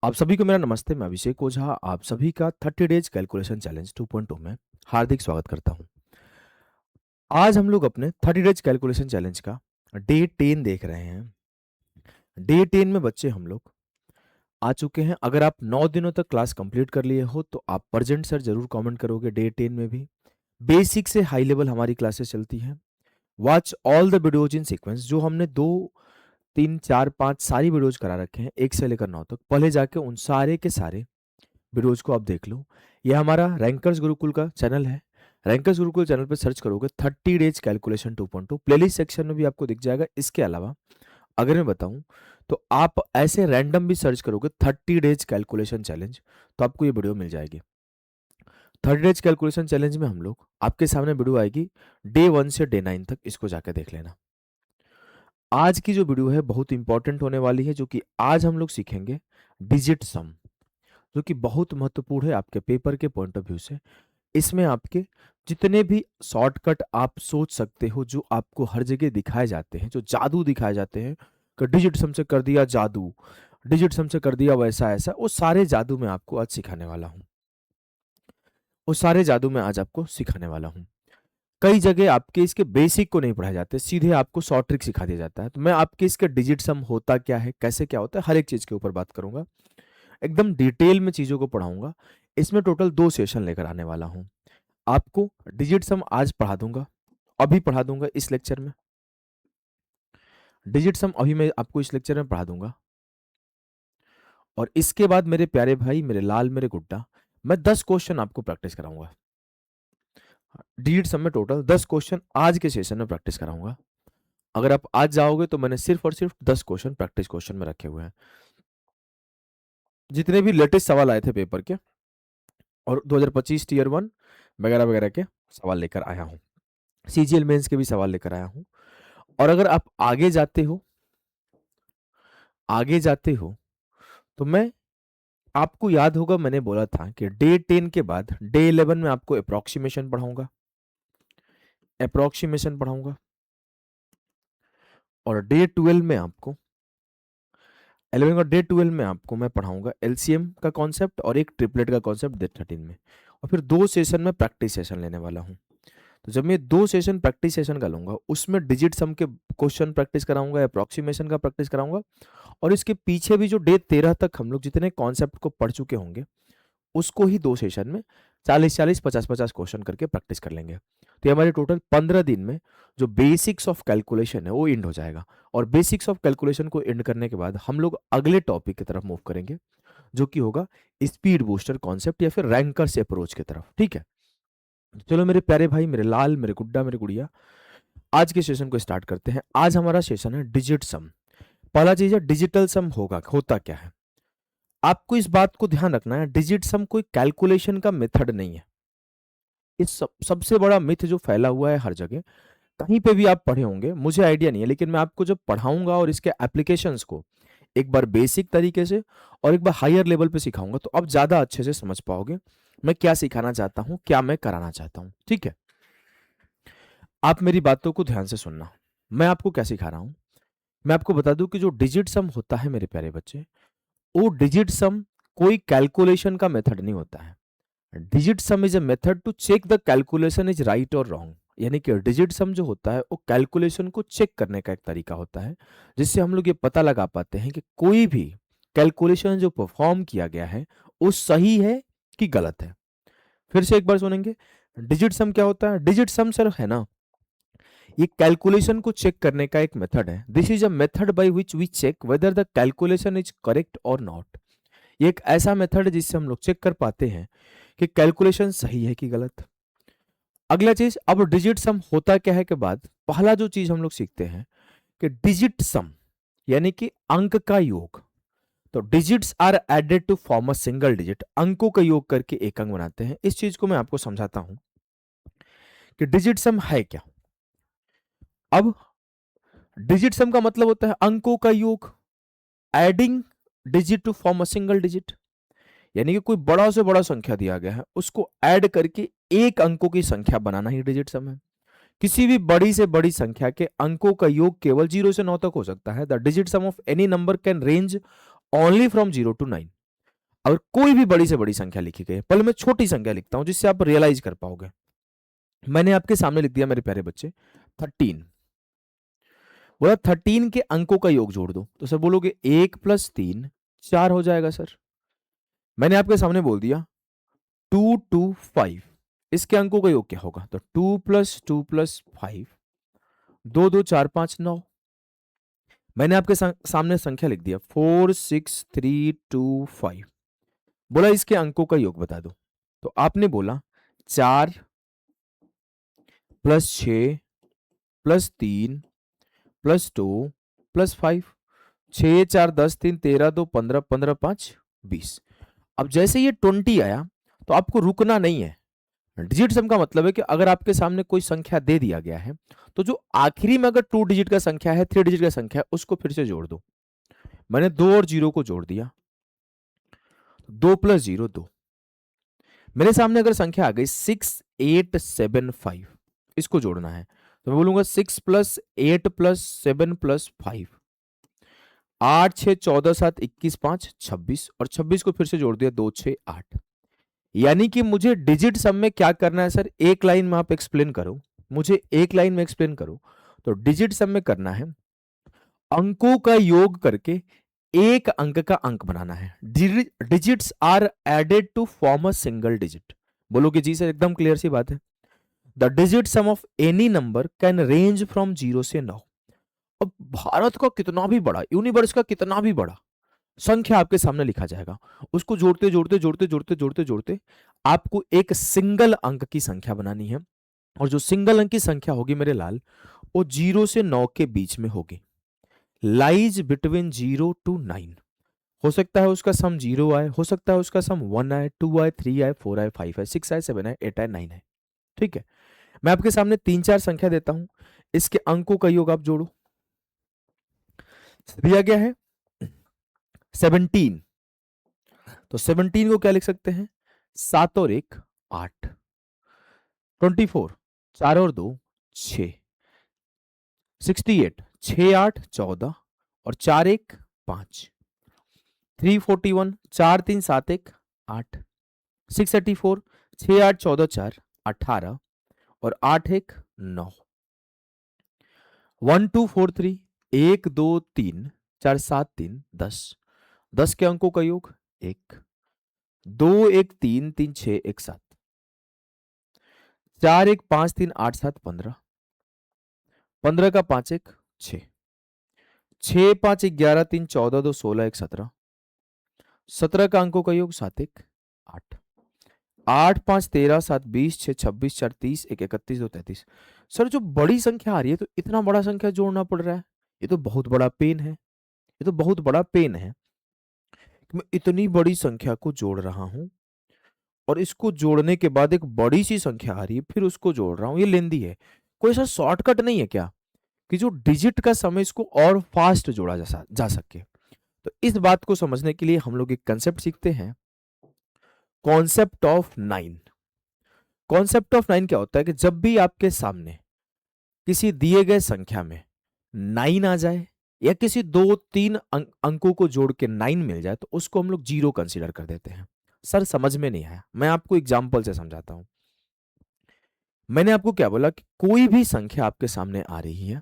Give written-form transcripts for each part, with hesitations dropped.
आप सभी को मेरा नमस्ते। मैं अभिषेक ओझा आप सभी का 30 डेज कैलकुलेशन चैलेंज 2.0 में हार्दिक स्वागत करता हूं। आज हम लोग अपने 30 डेज कैलकुलेशन चैलेंज का डे 10 देख रहे हैं। डे 10 में बच्चे हम लोग आ चुके हैं। अगर आप 9 दिनों तक क्लास कंप्लीट कर लिए हो तो आप प्रेजेंट सर जरूर कमेंट करोगे। डे 10 में भी बेसिक से हाई लेवल हमारी क्लासेस चलती हैं। Watch all the videos in sequence. जो हमने 2 3 4 5 सारी वीडियोज करा रखे हैं 1 से लेकर 9 तक, पहले जाके उन सारे के सारे वीडियोज को आप देख लो। ये हमारा रैंकर्स गुरुकुल का चैनल है। रैंकर्स गुरुकुल चैनल पे सर्च करोगे 30 डेज कैलकुलेशन 2.2, प्लेलिस्ट सेक्शन में भी आपको दिख जाएगा। इसके अलावा अगर मैं बताऊं तो आप ऐसे रैंडम भी सर्च करोगे 30 डेज कैलकुलेशन चैलेंज, तो आपको ये वीडियो मिल जाएगी। 30 डेज कैलकुलेशन चैलेंज में हम लोग आपके सामने वीडियो आएगी डे 1 से डे 9 तक, इसको जाकर देख लेना। आज की जो वीडियो है बहुत इंपॉर्टेंट होने वाली है, जो कि आज हम लोग सीखेंगे डिजिट सम, जो कि बहुत महत्वपूर्ण है आपके पेपर के पॉइंट ऑफ व्यू से। इसमें आपके जितने भी शॉर्टकट आप सोच सकते हो, जो आपको हर जगह दिखाए जाते हैं, जो जादू दिखाए जाते हैं कि डिजिट सम से कर दिया जादू, डिजिट सम से कर दिया वैसा ऐसा, वो सारे जादू मैं आपको आज सिखाने वाला हूँ। वो सारे जादू मैं आज आपको सिखाने वाला हूँ। कई जगह आपके इसके बेसिक को नहीं पढ़ाए जाते, सीधे आपको शॉर्ट ट्रिक सिखा दिया जाता है। तो मैं आपके इसके डिजिट सम होता क्या है, कैसे क्या होता है, हर एक चीज के ऊपर बात करूंगा। एकदम डिटेल में चीजों को पढ़ाऊंगा। इसमें टोटल 2 सेशन लेकर आने वाला हूँ। आपको डिजिट सम आज पढ़ा दूंगा, अभी पढ़ा दूंगा इस लेक्चर में। डिजिट सम अभी मैं आपको इस लेक्चर में पढ़ा दूंगा, और इसके बाद मेरे प्यारे भाई, मेरे लाल, मेरे गुड्डा, मैं 10 क्वेश्चन आपको प्रैक्टिस कराऊंगा। डिजिट सम में टोटल 10 क्वेश्चन आज के सेशन में प्रैक्टिस कराऊंगा। अगर आप आज जाओगे तो मैंने सिर्फ और सिर्फ 10 क्वेश्चन प्रैक्टिस क्वेश्चन में रखे हुए हैं। जितने भी लेटेस्ट सवाल आए थे पेपर के और 2025 टीयर 1 वगैरह वगैरह के सवाल लेकर आया हूँ। सीजीएल मेंस के भी सवाल लेकर आया हूँ। और अगर आप आगे जाते हो तो मैं आपको याद होगा, मैंने बोला था कि डे 10 के बाद डे 11 में आपको अप्रोक्सीमेशन पढ़ाऊंगा, और डे 12 में आपको 11 और डे 12 में आपको मैं पढ़ाऊंगा एलसीएम का कॉन्सेप्ट और एक ट्रिपलेट का कॉन्सेप्ट डे 13 में। और फिर 2 सेशन में प्रैक्टिस सेशन लेने वाला हूँ। तो जब मैं 2 सेशन प्रैक्टिस सेशन का लूंगा, उसमें डिजिट सम के क्वेश्चन प्रैक्टिस कराऊंगा, अप्रोक्सीमेशन का प्रैक्टिस कराऊंगा, और इसके पीछे भी जो डे 13 तक हम लोग जितने कॉन्सेप्ट को पढ़ चुके होंगे, उसको ही 2 सेशन में 40-40, 50-50 क्वेश्चन करके प्रैक्टिस कर लेंगे। तो ये हमारे टोटल 15 दिन में जो बेसिक्स ऑफ कैलकुलेशन है वो एंड हो जाएगा। और बेसिक्स ऑफ कैलकुलेशन को एंड करने के बाद हम लोग अगले टॉपिक की तरफ मूव करेंगे, जो कि होगा स्पीड बूस्टर कॉन्सेप्ट या फिर रैंकर्स अप्रोच की तरफ। ठीक है, तो चलो मेरे प्यारे भाई, मेरे लाल, मेरे गुड्डा, मेरे गुड़िया, आज के सेशन को स्टार्ट करते हैं। आज हमारा सेशन है डिजिट सम। पहला चीज है डिजिटल सम होता क्या है। आपको इस बात को ध्यान रखना है, डिजिट सम कोई कैलकुलेशन का मेथड नहीं है। इस सबसे बड़ा मिथ जो फैला हुआ है हर जगह, कहीं पे भी आप पढ़े होंगे, मुझे आइडिया नहीं है, लेकिन मैं आपको जब पढ़ाऊंगा और इसके एप्लीकेशंस को एक बार बेसिक तरीके से और एक बार हायर लेवल पे सिखाऊंगा, तो अब ज्यादा अच्छे से समझ पाओगे मैं क्या सिखाना चाहता हूं, क्या मैं कराना चाहता हूं। ठीक है, आप मेरी बातों को ध्यान से सुनना। मैं आपको क्या सिखा रहा हूं, मैं आपको बता दूं कि जो डिजिट सम होता है मेरे प्यारे बच्चे, वो डिजिट सम कोई कैलकुलेशन का मेथड नहीं होता है। Digit sum is a method to check the calculation is right और रॉन्ग। यानी कि डिजिट सम जो होता है वो कैलकुलेशन को चेक करने का एक तरीका होता है, जिससे हम लोग ये पता लगा पाते हैं कि कोई भी कैलकुलेशन जो परफॉर्म किया गया है वो सही है कि गलत है। फिर से एक बार सुनेंगे, डिजिट सम क्या होता है। डिजिट सम सर है ना, ये कैलकुलेशन को चेक करने का एक मेथड है। This is a method by which we check whether the calculation is correct और नॉट। ये एक ऐसा मेथड है जिससे हम लोग चेक कर पाते हैं कि कैलकुलेशन सही है कि गलत। अगला चीज, अब डिजिट सम होता क्या है के बाद पहला जो चीज हम लोग सीखते हैं कि डिजिट सम यानी कि अंक का योग। तो digits are added to form a single digit. अंकों का योग करके एक अंक बनाते हैं। इस चीज को मैं आपको समझाता हूं कि डिजिट सम है क्या। अब डिजिट सम का मतलब होता है अंकों का योग, adding digit to form a single digit. यानी कि कोई बड़ा से बड़ा संख्या दिया गया है, उसको ऐड करके एक अंकों की संख्या बनाना ही डिजिट सम है। किसी भी बड़ी से बड़ी संख्या के अंकों का योग केवल 0 से 9 तक हो सकता है। The digit sum of any number can range only from 0 to 9। और कोई भी बड़ी से बड़ी संख्या लिखी गई है, पहले मैं छोटी संख्या लिखता हूं जिससे आप रियलाइज कर पाओगे। मैंने आपके सामने लिख दिया मेरे प्यारे बच्चे 13। बोला 13 के अंकों का योग जोड़ दो, तो सर बोलोगे 1 + 3 4 हो जाएगा सर। मैंने आपके सामने बोल दिया 2 2 5, इसके अंकों का योग क्या होगा, तो 2 + 2 + 5 2 2 4 5 9। मैंने आपके सामने संख्या लिख दिया 4 6 3 2 5। बोला इसके अंकों का योग बता दो, तो आपने बोला 4 + 6 + 3 + 2 + 5। 6 4 10 3 13 2 15 15 5 20। अब जैसे ये 20 आया तो आपको रुकना नहीं है। डिजिट सम का मतलब है कि अगर आपके सामने कोई संख्या दे दिया गया है तो जो आखिरी में अगर 2 डिजिट का संख्या है, 3 डिजिट का संख्या है, उसको फिर से जोड़ दो। मैंने 2 और 0 को जोड़ दिया, 2 + 0 2। मेरे सामने अगर संख्या आ गई 6 8 7 5, इसको जोड़ना है तो मैं बोलूंगा 6 + 8 + 7 + 5 8 6 14 7 21 5 26, और 26 को फिर से जोड़ दिया 2 6 8। यानी कि मुझे डिजिट सम में क्या करना है सर, एक लाइन में आप एक्सप्लेन करो, मुझे एक लाइन में एक्सप्लेन करो। तो डिजिट सम में करना है अंकों का योग करके एक अंक का अंक बनाना है। Digits are added to form a single digit. बोलोगे जी सर एकदम क्लियर सी बात है। The digit sum of any number can range from 0 से 9। अब भारत का कितना भी बड़ा, यूनिवर्स का कितना भी बड़ा संख्या आपके सामने लिखा जाएगा, उसको जोड़ते जोड़ते जोड़ते जोड़ते जोड़ते जोड़ते आपको एक सिंगल अंक की संख्या बनानी है। और जो सिंगल अंक की संख्या होगी मेरे लाल, वो 0 से 9 के बीच में होगी, लाइज बिटवीन 0 to 9। हो सकता है उसका सम 0 आए, हो सकता है उसका सम 1 आए, 2 आए, 3 आए, 4 आए, 5 आए, 6 आए, 7 आए, 8 आए, 9 आए। ठीक है, मैं आपके सामने 3 4 संख्या देता हूं, इसके अंकों का योग आप जोड़ो। दिया गया है 17, तो 17 को क्या लिख सकते हैं, 7 और 1 8। 24 4 और 2 6। 68 6 8 14 और 4 1 5। 341 4 3 7 1 8। 684 6 8 14 4 18 और 8 1 9। 1 2 4 3 1 2 3 4 7 3 10। 10 के अंकों का योग 1 2 1 3 3 6 1 7। 4 1 5 3 8 7 15। 15 का 5 1 6। 6 5 11 3 14 2 16 1 17। 17 का अंकों का योग 7 1 8। 8 5 13 7 20 6 26 4 30 1 31 2 33। सर जो बड़ी संख्या आ रही है तो इतना बड़ा संख्या जोड़ना पड़ रहा है, ये तो बहुत बड़ा पेन है, ये तो बहुत बड़ा पेन है कि मैं इतनी बड़ी संख्या को जोड़ रहा हूं और इसको जोड़ने के बाद एक बड़ी सी संख्या आ रही है, फिर उसको जोड़ रहा हूं, ये लेंदी है। कोई ऐसा शॉर्टकट नहीं है क्या कि जो डिजिट का समय इसको और फास्ट जोड़ा जा सके। तो इस बात को समझने के लिए हम लोग एक कंसेप्ट सीखते हैं, कॉन्सेप्ट ऑफ 9। कॉन्सेप्ट ऑफ 9 क्या होता है कि जब भी आपके सामने किसी दिए गए संख्या में 9 आ जाए या किसी 2 3 अंकों को जोड़ के 9 मिल जाए तो उसको हम लोग जीरो कंसीडर कर देते हैं। सर समझ में नहीं आया, मैं आपको एग्जांपल से समझाता हूं। मैंने आपको क्या बोला कि कोई भी संख्या आपके सामने आ रही है,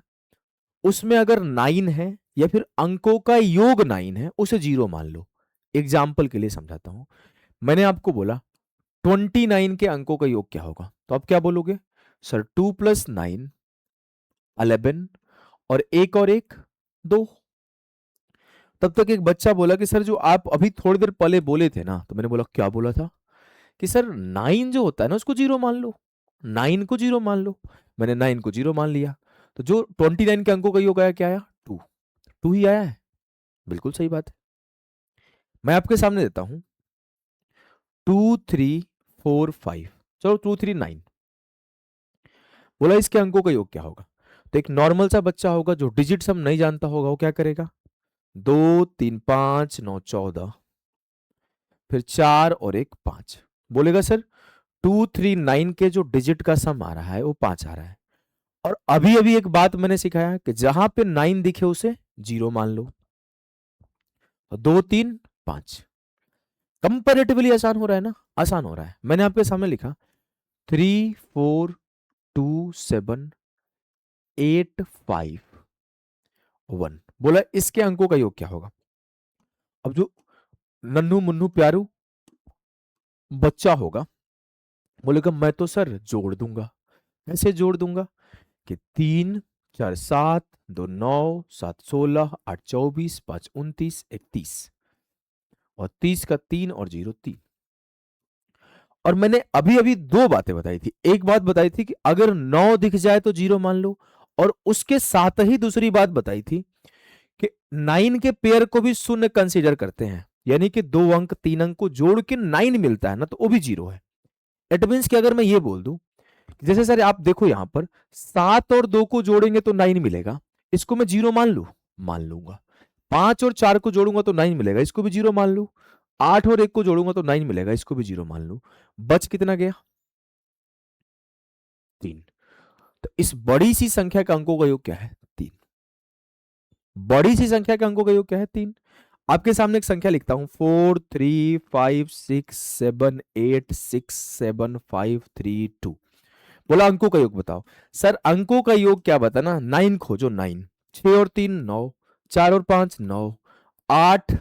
उसमें अगर 9 है या फिर अंकों का योग 9 है, उसे जीरो मान लो। एग्जाम्पल के लिए समझाता हूं। मैंने आपको बोला 29 के अंकों का योग क्या होगा, तो आप क्या बोलोगे, सर 2 + 9 11 और एक और एक 2। तब तक एक बच्चा बोला कि सर जो आप अभी थोड़ी देर पहले बोले थे ना, तो मैंने बोला क्या बोला था, कि सर 9 जो होता है ना उसको जीरो मान लो, 9 को जीरो मान लो। मैंने 9 को जीरो मान लिया, तो जो 29 के अंकों का योग आया क्या आया, 2। 2 ही आया है, बिल्कुल सही बात है। मैं आपके सामने देता हूं 2 3 4 5, चलो 2 3 9। बोला इसके अंकों का योग क्या होगा, तो एक नॉर्मल सा बच्चा होगा जो डिजिट सम नहीं जानता होगा, वो क्या करेगा, 2 3 5 9 14, फिर 4 और एक 5। बोलेगा सर 2 3 9 के जो डिजिट का सम आ रहा है वो 5 आ रहा है। और अभी अभी एक बात मैंने सिखाया कि जहां पे 9 दिखे उसे जीरो मान लो, 2 3 5। कंपैरेटिवली आसान हो रहा है ना, आसान हो रहा है। मैंने आपके सामने लिखा 3 4 2 7 8 5 1, बोला इसके अंकों का योग क्या होगा। अब जो नन्नू मुन्नू प्यारू बच्चा होगा बोलेगा मैं तो सर जोड़ दूंगा। कैसे जोड़ दूंगा कि 3 4 7 2 9 7 16 8 24 5 29 31 और 30 का 3 और 0 3। और मैंने अभी अभी दो बातें बताई थी। एक बात बताई थी कि अगर 9 दिख जाए तो 0 मान लो, और उसके साथ ही दूसरी बात बताई थी कि 9 के पेयर को भी शून्य कंसीडर करते हैं, यानी कि 2 अंक 3 अंक को जोड़ के 9 मिलता है ना, तो वो भी 0 है। इट मीन्स कि अगर मैं ये बोल दूं, जैसे सर आप देखो यहां पर 7 और 2 को जोड़ेंगे तो 9 मिलेगा, इसको मैं 0 मान लू, मान लूंगा। 5 और 4 को जोड़ूंगा तो 9 मिलेगा, इसको भी 0 मान लू। 8 और 1 को जोड़ूंगा तो 9 मिलेगा, इसको भी 0 मान लू। बच कितना गया? 3। तो इस बड़ी सी संख्या के अंकों का योग क्या है? 3। बड़ी सी संख्या के अंकों का योग क्या है? 3। आपके सामने एक संख्या लिखता हूं, 4 3 5 6 7 8 6 7 5 3 2। बोला अंकों का योग बताओ। सर अंकों का योग क्या बताना? 9 खोजो। 9, 6 और 3 9, 4 और 5 9, 8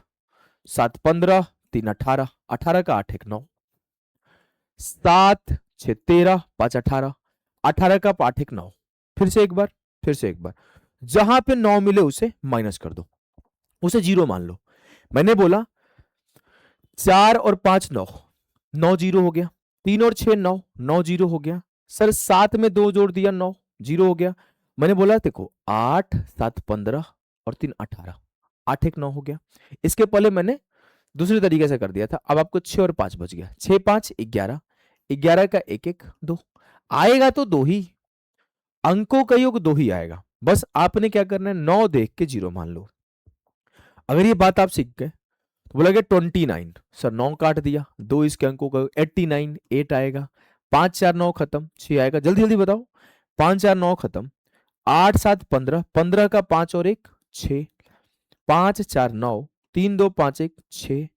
7 15, 3 18, 18 का 8 1 9, 7 6 13, 5 18, 18 का 8 1 9। फिर से एक बार, फिर से एक बार, जहां पे 9 मिले उसे माइनस कर दो, उसे 0 मान लो। मैंने बोला 4 और 5 9, 9 0 हो गया। 3 और 6 9, 9 0 हो गया। सर 7 में 2 जोड़ दिया, 9 0 हो गया। मैंने बोला देखो 8 7 15 और 3 18, 8 1 9 हो गया। इसके पहले मैंने दूसरे तरीके से कर दिया था। अब आपको 6 और 5 बच गया, 6 5 11, 11 का 1 1 2 आएगा, तो 2 ही अंकों का योग 2 ही आएगा। बस आपने क्या करना है, 9 देख के 0 मान लो। अगर ये बात आप सीख गए तो बोला 29। सर 9 काट दिया, 2 इसके अंकों का 89, 8 आएगा। 5 4 9 खत्म, 6 आएगा। जल्दी जल्दी बताओ, 5 4 9 खत्म, 8 7 15, 15 का 5 और 1 6, 5 4 9, 3 2 5 1 6,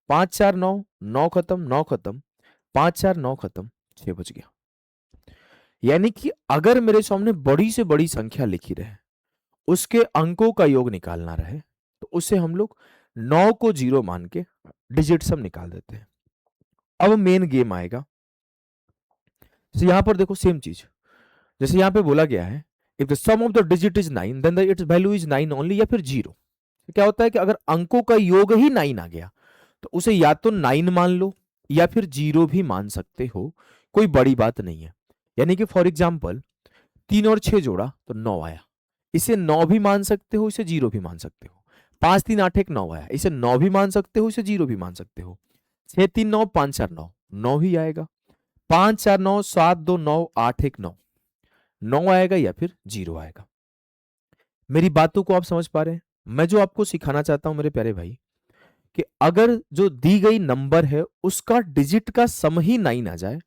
5 4 9, 9 खत्म, 9 खत्म, 5 4 9 खत्म, 6 बच गया। यानी कि अगर मेरे सामने बड़ी से बड़ी संख्या लिखी रहे, उसके अंकों का योग निकालना रहे, तो उसे हम लोग 9 को 0 मान के डिजिट सम निकाल देते हैं। अब मेन गेम आएगा। जैसे यहां पर देखो सेम चीज, जैसे यहां पे बोला गया है if the sum of the digit is 9 then the its value is 9 only, या फिर 0। तो क्या होता है कि अगर अंकों का योग ही 9 आ गया तो उसे या तो 9 मान लो या फिर 0 भी मान सकते हो, कोई बड़ी बात नहीं है। यानी कि फॉर एग्जाम्पल 3 और 6 जोड़ा तो 9 आया, इसे 9 भी मान सकते हो, इसे 0 भी मान सकते हो। 5 3 8 1 9 आया, इसे 9 भी मान सकते हो, इसे 0 भी मान सकते हो। 6 3 9 5 4 9, 9 ही आएगा। 5 4 9 7 2 9 8 1 9, 9 आएगा या फिर 0 आएगा। मेरी बातों को आप समझ पा रहे हैं? मैं जो आपको सिखाना चाहता हूं मेरे प्यारे भाई, कि अगर जो दी गई नंबर है उसका डिजिट का सम ही 9 आ जाए,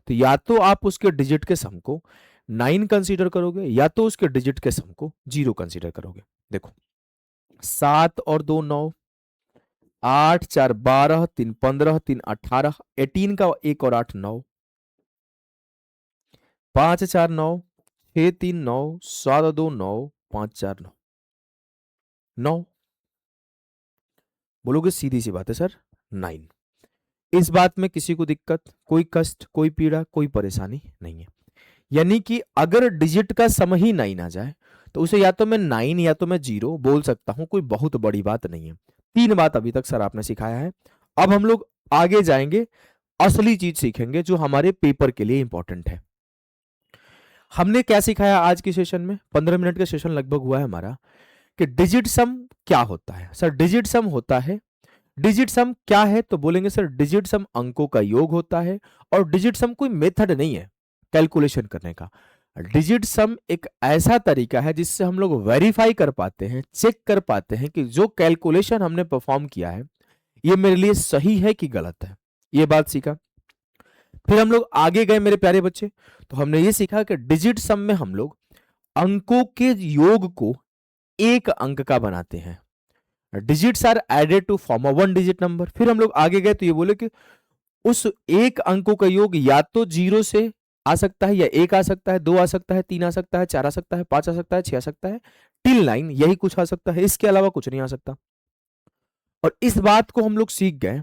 तो या तो आप उसके डिजिट के सम को 9 कंसीडर करोगे, या तो उसके डिजिट के सम को 0 कंसीडर करोगे। देखो 7 और 2 9, 8 4 12, 3 15, 3 18, 18 का 1 और 8 9, 5 4 9, 6 3 9, 7 2 9, 5 4 9, 9। बोलोगे सीधी सी बात है सर 9। इस बात में किसी को दिक्कत, कोई कष्ट, कोई पीड़ा, कोई परेशानी नहीं है। यानी कि अगर डिजिट का सम ही 9 आ जाए तो उसे या तो मैं 9 या तो मैं 0 बोल सकता हूं, कोई बहुत बड़ी बात नहीं है। 3 बात अभी तक सर आपने सिखाया है। अब हम लोग आगे जाएंगे, असली चीज सीखेंगे जो हमारे पेपर के लिए इंपॉर्टेंट है। हमने क्या सिखाया आज के सेशन में? 15 मिनट का सेशन लगभग हुआ है हमारा, कि डिजिट सम क्या होता है। सर डिजिट सम होता है, डिजिट सम क्या है तो बोलेंगे सर डिजिट सम अंकों का योग होता है। और डिजिट सम कोई मेथड नहीं है कैलकुलेशन करने का। डिजिट सम एक ऐसा तरीका है जिससे हम लोग वेरीफाई कर पाते हैं, चेक कर पाते हैं कि जो कैलकुलेशन हमने परफॉर्म किया है ये मेरे लिए सही है कि गलत है। ये बात सीखा। फिर हम लोग आगे गए मेरे प्यारे बच्चे, तो हमने ये सीखा कि डिजिट सम में हम लोग अंकों के योग को एक अंक का बनाते हैं। Digits are added to form a one digit number. फिर हम लोग आगे गए तो ये बोले कि उस एक अंकों का योग या तो 0 से आ सकता है, या 1 आ सकता है, 2 आ सकता है, 3 आ सकता है, 4 आ सकता है, 5 आ सकता है, 6 आ सकता है, टिल 9 यही कुछ आ सकता है, इसके अलावा कुछ नहीं आ सकता। और इस बात को हम लोग सीख गए,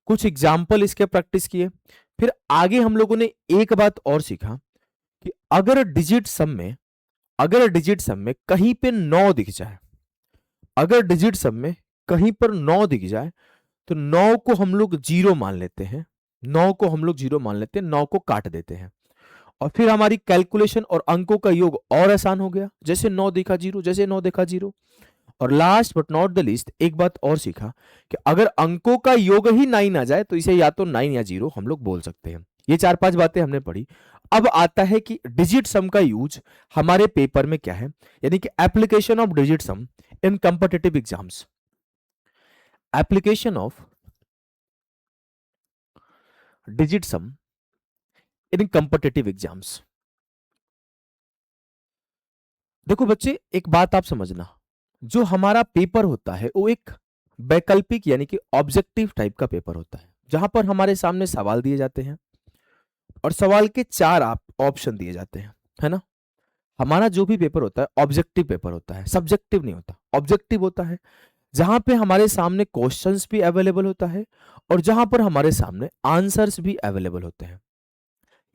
कुछ एग्जाम्पल इसके प्रैक्टिस किए। फिर आगे हम लोगों ने एक बात और सीखा कि अगर डिजिट सम में कहीं पे 9 दिख जाए, अगर डिजिट सम में कहीं पर 9 दिख जाए, तो 9 को हम लोग 0 मान लेते हैं, 9 को हम लोग 0 मान लेते हैं, 9 को काट देते हैं, और फिर हमारी कैलकुलेशन और अंकों का योग और आसान हो गया। जैसे 9 देखा 0, जैसे 9 देखा 0। और last but not the least एक बात और सीखा कि अगर अंकों का योग ही 9 आ जाए तो इसे या तो 9 या 0 हम लोग बोल सकते हैं। ये 4-5 बातें हमने पढ़ी। अब आता है कि डिजिट सम का यूज हमारे पेपर में क्या है, यानी कि application of digit some in competitive exams. Application of digit some in competitive exams. देखो बच्चे, एक बात आप समझना, जो हमारा पेपर होता है वो एक वैकल्पिक यानी कि ऑब्जेक्टिव टाइप का पेपर होता है, जहां पर हमारे सामने सवाल दिए जाते हैं और सवाल के 4 ऑप्शन दिए जाते हैं, है ना। हमारा जो भी पेपर होता है ऑब्जेक्टिव पेपर होता है, सब्जेक्टिव नहीं होता, ऑब्जेक्टिव होता है, जहां पे हमारे सामने क्वेश्चंस भी अवेलेबल होता है और जहां पर हमारे सामने आंसर्स भी अवेलेबल होते हैं।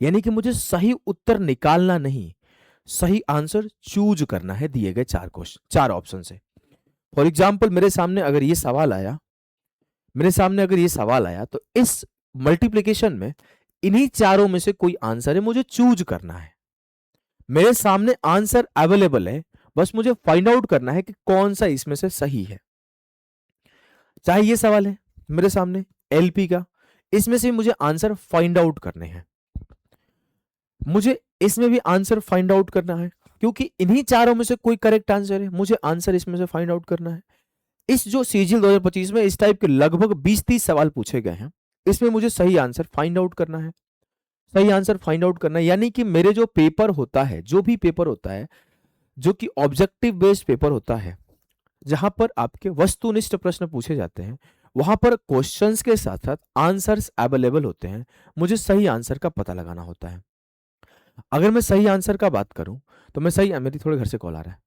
यानी कि मुझे सही उत्तर निकालना नहीं, सही आंसर चूज करना है दिए गए 4 ऑप्शन से। फॉर एग्जाम्पल मेरे सामने अगर ये सवाल आया तो इस मल्टीप्लीकेशन में इन्हीं चारों में से कोई आंसर है, मुझे चूज करना है। मेरे सामने आंसर अवेलेबल है, बस मुझे फाइंड आउट करना है कि कौन सा इसमें से सही है। चाहे ये सवाल है मेरे सामने एलपी का, इसमें से मुझे आंसर फाइंड आउट करने हैं, मुझे इसमें भी आंसर फाइंड आउट करना है, क्योंकि इन्हीं चारों में से कोई करेक्ट आंसर है, मुझे आंसर इसमें से फाइंड आउट करना है। इस जो सीजीएल 2025 में इस टाइप के लगभग 20-30 सवाल पूछे गए हैं, इसमें मुझे सही आंसर फाइंड आउट करना है, सही आंसर फाइंड आउट करना है। यानी कि मेरे जो पेपर होता है, जो भी पेपर होता है, जो कि ऑब्जेक्टिव बेस्ड पेपर होता है, जहां पर आपके वस्तुनिष्ठ प्रश्न पूछे जाते हैं, वहां पर क्वेश्चंस के साथ साथ आंसर्स अवेलेबल होते हैं, मुझे सही आंसर का पता लगाना होता है। अगर मैं सही आंसर का बात करूं तो मैं सही, मेरी थोड़े घर से कॉल आ रहा है।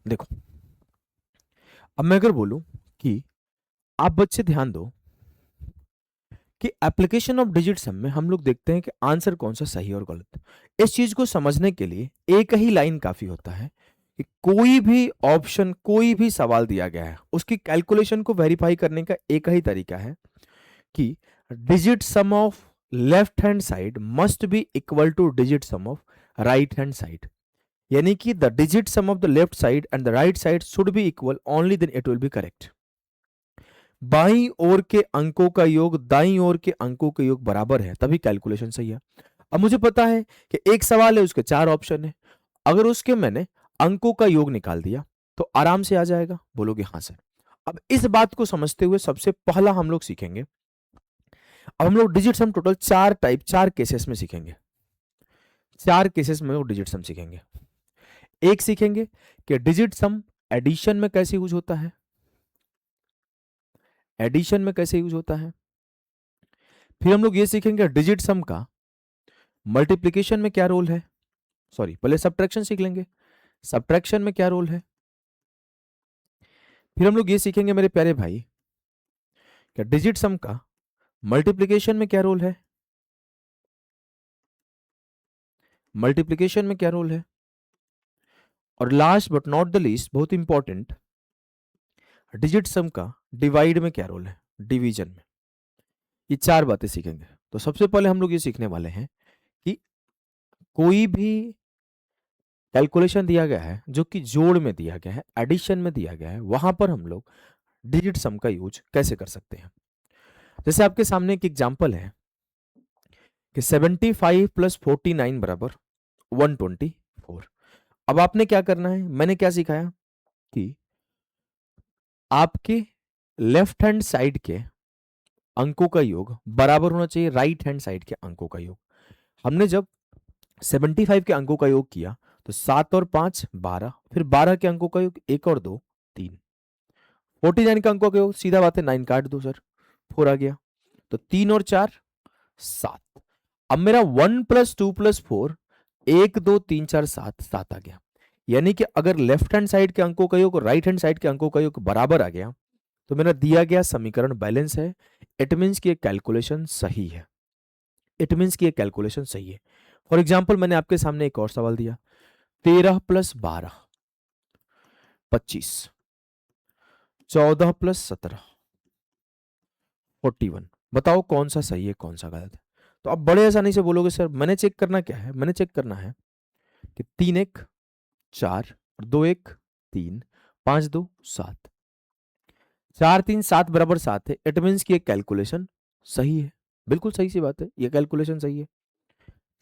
देखो, अब मैं अगर बोलूं कि आप बच्चे ध्यान दो कि एप्लीकेशन ऑफ डिजिट सम में हम लोग देखते हैं कि आंसर कौन सा सही और गलत। इस चीज को समझने के लिए एक ही लाइन काफी होता है कि कोई भी ऑप्शन, कोई भी सवाल दिया गया है, उसकी कैलकुलेशन को वेरीफाई करने का एक ही तरीका है कि digit sum of left hand side must be equal to digit sum of right hand side. यानी कि the digit sum of the left side and the right side should be equal, only then it will be correct. बाईं ओर के अंकों का योग दाईं ओर के अंकों के योग बराबर है, तभी कैलकुलेशन सही है। अब मुझे पता है कि एक सवाल है, उसके 4 ऑप्शन है, अगर उसके मैंने अंकों का योग निकाल दिया तो आराम से आ जाएगा। बोलोगे हाँ सर। अब इस बात को समझते हुए सबसे पहला हम लोग सीखेंगे, अब हम लोग डिजिट सम टोटल 4 केसेस में सीखेंगे, 4 केसेस में वो डिजिट सम सीखेंगे। एक सीखेंगे कि डिजिट सम एडिशन में कैसे यूज होता है, एडिशन में कैसे यूज होता है। फिर हम लोग ये सीखेंगे डिजिट सम का मल्टीप्लिकेशन में क्या रोल है, सॉरी पहले सब्ट्रैक्शन सीख लेंगे, सब्ट्रैक्शन में क्या रोल है। फिर हम लोग ये सीखेंगे मेरे प्यारे भाई कि डिजिट सम का मल्टीप्लिकेशन में क्या रोल है, मल्टीप्लिकेशन में क्या रोल है। और last but not the least, बहुत इंपॉर्टेंट, डिजिट सम का डिवाइड में क्या रोल है, डिवीजन में। ये 4 बातें सीखेंगे। तो सबसे पहले हम लोग ये सीखने वाले हैं कि कोई भी कैलकुलेशन दिया गया है जो कि जोड़ में दिया गया है, एडिशन में दिया गया है, वहां पर हम लोग डिजिट सम का यूज कैसे कर सकते हैं। जैसे आपके सामने एक एग्जांपल है कि 75 प्लस 49 बराबर 124। अब आपने क्या करना है, मैंने क्या सिखाया कि आपके लेफ्ट हैंड साइड के अंकों का योग बराबर होना चाहिए राइट हैंड साइड के अंकों का योग। हमने जब 75 के अंकों का योग किया तो 7 और 5 12, फिर 12 के अंकों का योग 1 और 2 3, 49 के अंकों का योग सीधा बात है 9 काट दो सर 4 आ गया, तो 3 और 4 7। अब मेरा 1 + 2 + 4 1 2 3 4 7 7 आ गया। यानी कि अगर लेफ्ट हैंड साइड के अंकों का योग और राइट हैंड साइड के अंकों का योग बराबर आ गया तो मेरा दिया गया समीकरण बैलेंस है। इट मीन्स कि कैलकुलेशन सही है। इट मीन्स कि कैलकुलेशन सही है। फॉर एग्जाम्पल मैंने आपके सामने एक और सवाल दिया, 13 + 12 25, 14 + 17 41। बताओ कौन सा सही है कौन सा गलत है। तो आप बड़े आसानी से बोलोगे सर मैंने चेक करना क्या है, मैंने चेक करना है कि 3 1 4 और 2 1 3 5 2 7, 4 3 7 बराबर 7 है। इट मीन्स कि ये कैलकुलेशन सही है। बिल्कुल सही सी बात है, ये कैलकुलेशन सही है।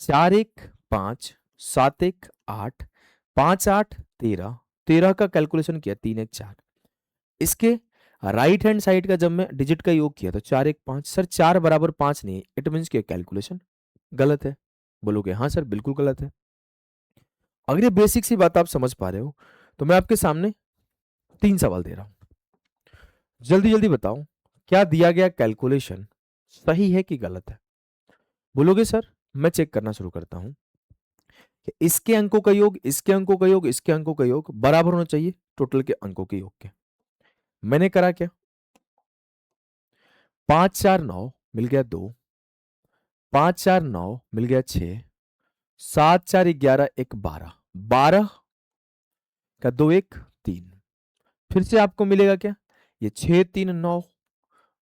4 1 5 7 1 8 5 8 13, 13 का कैलकुलेशन किया 3 1 4। इसके राइट हैंड साइड का जब मैं डिजिट का योग किया तो 4 1 5, सर 4 बराबर 5 नहीं है। इट मीन्स कि कैलकुलेशन गलत है। बोलोगे हाँ सर बिल्कुल गलत है। अगर ये बेसिक सी बात आप समझ पा रहे हो तो मैं आपके सामने 3 सवाल दे रहा हूं, जल्दी जल्दी बताओ क्या दिया गया कैलकुलेशन सही है कि गलत है। बोलोगे सर मैं चेक करना शुरू करता हूं कि इसके अंकों का योग इसके अंकों का योग इसके अंकों का योग बराबर होना चाहिए टोटल के अंकों के योग के। मैंने करा क्या, 5 4 9 मिल गया 2, 5 4 9 मिल गया 6, 7 4 11 1 12, 12 का 2 1 3। फिर से आपको मिलेगा क्या, ये 6 3 9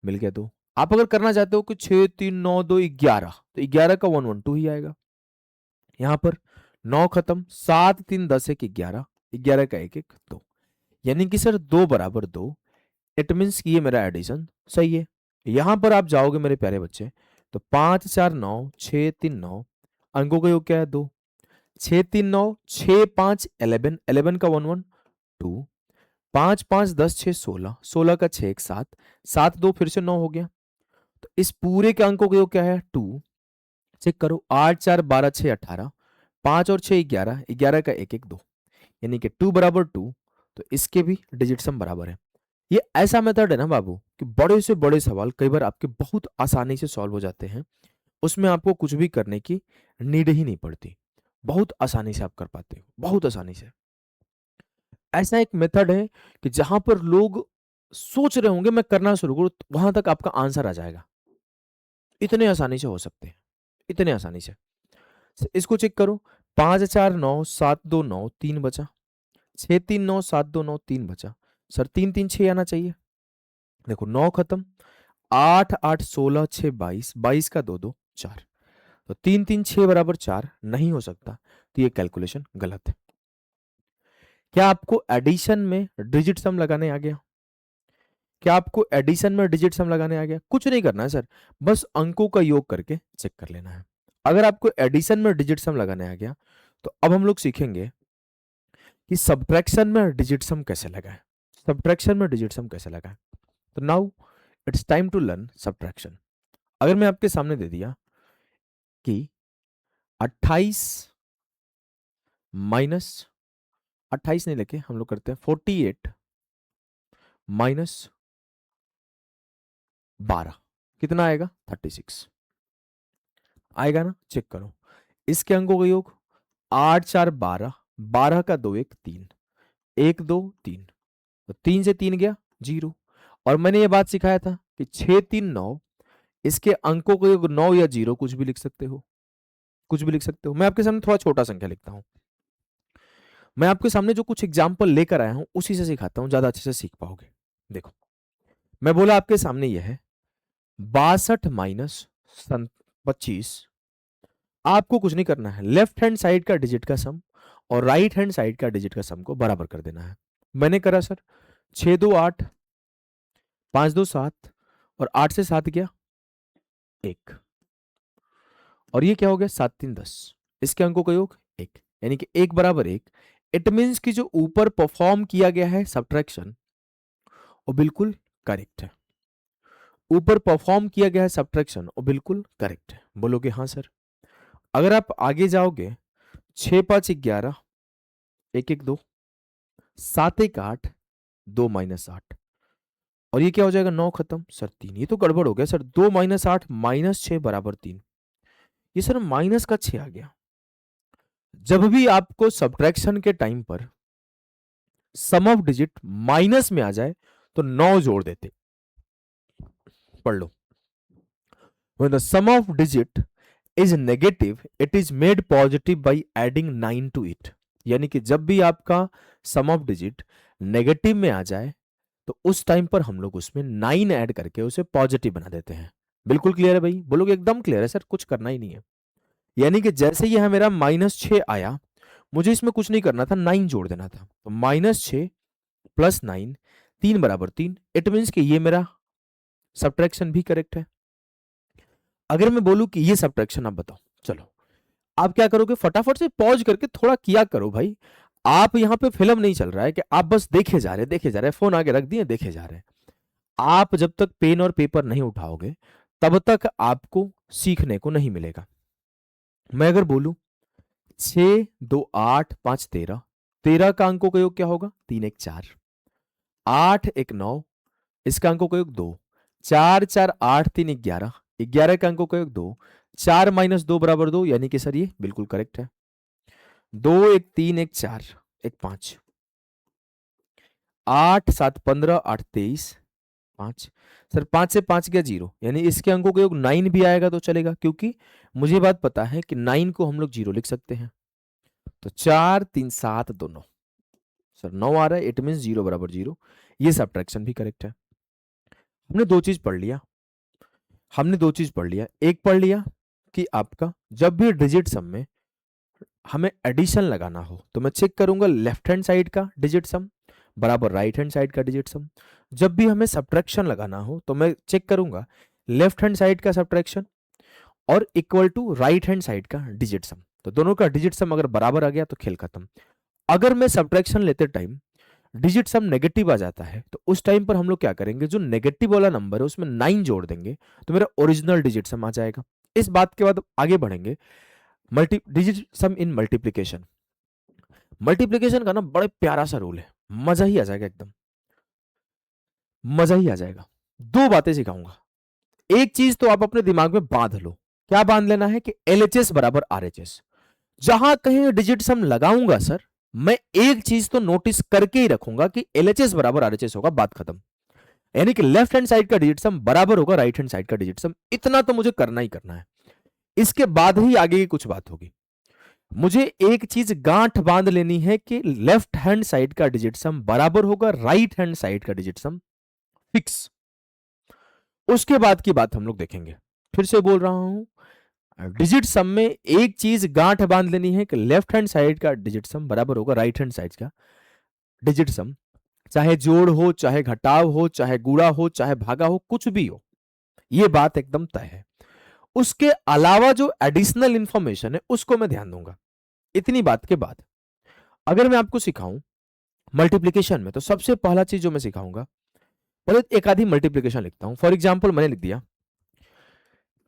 मिल गया 2। आप अगर करना चाहते हो कि 6 3 9 2 11 तो 11 का 1 1 2 ही आएगा। यहां पर 9 खत्म, 7 3 10 1 11, 11 का 1 1 2। यानी कि सर 2 बराबर 2। इट मीन्स कि ये मेरा एडिशन सही है। यहां पर आप जाओगे मेरे प्यारे बच्चे तो 5 4 9 6 3 9 अंकों का योग क्या है 2, 6 3 9 6 5 11, 11 का 1 1 2, 5 5 10 6 16, 16 का 6 1 7, 7 2 फिर से 9 हो गया। तो इस पूरे के अंकों का योग क्या है 2। चेक करो 8 4 12 6 18, 5 और 6 11, 11 का 1 1 2। यानी कि 2 बराबर 2। तो इसके भी डिजिट सम बराबर है। ये ऐसा मेथड है ना बाबू कि बड़े से बड़े सवाल कई बार आपके बहुत आसानी से सॉल्व हो जाते हैं। उसमें आपको कुछ भी करने की नीड ही नहीं पड़ती। बहुत आसानी से आप कर पाते हो, बहुत आसानी से। ऐसा एक मेथड है कि जहां पर लोग सोच रहे होंगे मैं करना शुरू करूं, वहां तक आपका आंसर आ जाएगा। इतने आसानी से हो सकते हैं, इतने आसानी से। इसको चेक करो, 5 4 9 7 2 9 3 बचा, 6 3 9 7 2 9 3 बचा। सर 3 3 6 आना चाहिए। देखो 9 खत्म, 8 8 16 6 22, 22 का 2 2 4। तो 3 3 6 बराबर 4 नहीं हो सकता। तो ये कैलकुलेशन गलत है। क्या आपको एडिशन में डिजिट सम लगाने आ गया? क्या आपको एडिशन में डिजिट सम लगाने आ गया? कुछ नहीं करना है सर, बस अंकों का योग करके चेक कर लेना है। अगर आपको एडिशन में डिजिट सम लगाने आ गया तो अब हम लोग सीखेंगे कि सब्ट्रैक्शन में डिजिट सम कैसे लगाएं। सब्ट्रैक्शन में डिजिट सम कैसे लगाएं। तो now it's time to learn subtraction. अगर मैं आपके सामने दे दिया कि 28 माइनस 28 नहीं लेके हम लोग करते हैं 48 माइनस 12 कितना आएगा 36 आएगा ना। चेक करो इसके अंकों का योग 8 4 12, 12 का 2 1 3, 1 2 3। तो 3 से 3 गया 0। और मैंने ये बात सिखाया था कि 6 3 9 इसके अंकों का योग 9 या 0 कुछ भी लिख सकते हो, कुछ भी लिख सकते हो। मैं आपके सामने थोड़ा छोटा संख्या लिखता हूं। मैं आपके सामने जो कुछ एग्जाम्पल लेकर आया हूं उसी से सिखाता हूं, ज्यादा अच्छे से सीख पाओगे। देखो मैं बोला आपके सामने यह है 62 माइनस 25। आपको कुछ नहीं करना है, लेफ्ट हैंड साइड का डिजिट का सम और राइट हैंड साइड का डिजिट का सम को बराबर कर देना है। मैंने करा सर 6 2 8, 5 2 7 और 8 से 7 गया 1। और ये क्या हो गया 7 3 10, इसके अंकों का योग 1, यानी कि 1 बराबर 1। इट मीन्स कि जो ऊपर परफॉर्म किया गया है सब्ट्रैक्शन वो बिल्कुल करेक्ट है। ऊपर परफॉर्म किया गया है सब्ट्रैक्शन और बिल्कुल करेक्ट है, बोलोगे हाँ सर। अगर आप आगे जाओगे 6 5 11 1 1 2 7 1 8 2 माइनस 8 और ये क्या हो जाएगा 9 खत्म सर 3, ये तो गड़बड़ हो गया सर। 2 माइनस 8 माइनस 6 बराबर 3, ये सर माइनस का 6 आ गया। जब भी आपको सब्ट्रैक्शन के टाइम पर सम ऑफ डिजिट माइनस में आ जाए तो 9 जोड़ देते। पढ़ लो, when the sum of digit is negative it is made positive by adding 9 to it। यानी कि जब भी आपका सम ऑफ डिजिट नेगेटिव में आ जाए तो उस टाइम पर हम लोग उसमें 9 ऐड करके उसे पॉजिटिव बना देते हैं। बिल्कुल क्लियर है भाई, बोलोगे एकदम क्लियर है सर, कुछ करना ही नहीं है। यानी कि जैसे ये मेरा -6 आया, मुझे इसमें कुछ नहीं करना था, 9 जोड़ देना था। तो -6 प्लस 9 3 बराबर 3, इट मीन्स कि ये मेरा सब्ट्रैक्शन भी करेक्ट है। अगर मैं बोलूं कि ये सब्ट्रैक्शन आप बताओ, चलो आप क्या करोगे, फटाफट से पॉज करके थोड़ा किया करो भाई। आप यहां पे फिल्म नहीं चल रहा है कि आप बस देखे जा रहे, फोन आगे रख दिए देखे जा रहे हैं। आप जब तक पेन और पेपर नहीं उठाओगे तब तक आपको सीखने को नहीं मिलेगा। मैं अगर बोलूं 6 2 8 5 13, 13 का अंकों का योग क्या होगा 3 1 4, 8 1 9, इसका अंकों का योग 2, 4 4 8 3 11, 11 का अंकों का योग 2, 4 माइनस 2 बराबर 2, यानी कि सर ये बिल्कुल करेक्ट है। 2 1 3 1 4 1 5, 8 7 15 8 23 5, सर 5 से 5 गया 0, यानी इसके अंकों का योग 9 भी आएगा तो चलेगा, क्योंकि मुझे बात पता है कि 9 को हम लोग 0 लिख सकते हैं। तो 4 3 7 2 9, सर 9 आ रहा है, इट मीन 0 बराबर 0, ये सब्ट्रैक्शन भी करेक्ट है। हमने दो चीज पढ़ लिया, एक पढ़ लिया कि आपका जब भी डिजिट सम में हमें एडिशन लगाना हो तो मैं चेक करूंगा लेफ्ट हैंड साइड का डिजिट सम बराबर राइट हैंड साइड का डिजिट सम। जब भी हमें सब्ट्रैक्शन लगाना हो तो मैं चेक करूंगा लेफ्ट हैंड साइड का सब्ट्रैक्शन और equal to right hand side का डिजिट सम। तो दोनों का डिजिट सम अगर बराबर आ गया तो खेल खत्म। अगर मैं सब्ट्रैक्शन लेते टाइम डिजिट सम नेगेटिव आ जाता है तो उस टाइम पर हम लोग क्या करेंगे, जो नेगेटिव वाला नंबर है उसमें 9 जोड़ देंगे तो मेरा ओरिजिनल डिजिट सम आ जाएगा। इस बात के बाद आगे बढ़ेंगे multi digit some in multiplication. Multiplication का ना बड़े प्यारा सा रूल है, मजा ही आ जाएगा, एकदम मजा ही आ जाएगा। दो बातें सिखाऊंगा, एक चीज तो आप अपने दिमाग में बांध लो। क्या बांध लेना है कि LHS बराबर RHS। जहां कहीं डिजिट सम लगाऊंगा सर, मैं एक चीज तो नोटिस करके ही रखूंगा कि LHS बराबर RHS होगा, बात खत्म। यानी कि लेफ्ट हैंड साइड का डिजिट सम बराबर होगा राइट हैंड साइड का डिजिट सम, इतना तो मुझे करना ही करना है। इसके बाद ही आगे की कुछ बात होगी। मुझे एक चीज गांठ बांध लेनी है कि लेफ्ट हैंड साइड का डिजिट सम बराबर होगा राइट हैंड साइड का डिजिट सम, फिक्स। उसके बाद की बात हम लोग देखेंगे। फिर से बोल रहा हूं, डिजिट सम में एक चीज गांठ बांध लेनी है कि लेफ्ट हैंड साइड का डिजिट सम बराबर होगा राइट हैंड साइड का डिजिट सम, चाहे जोड़ हो, चाहे घटाव हो, चाहे गुणा हो, चाहे भागा हो, कुछ भी हो, यह बात एकदम तय है। उसके अलावा जो एडिशनल इंफॉर्मेशन है उसको मैं ध्यान दूंगा। इतनी बात के बाद अगर मैं आपको सिखाऊं मल्टीप्लीकेशन में, तो सबसे पहला चीज जो मैं सिखाऊंगा, पहले एक आधी मल्टीप्लीकेशन लिखता हूं। फॉर एग्जाम्पल मैंने लिख दिया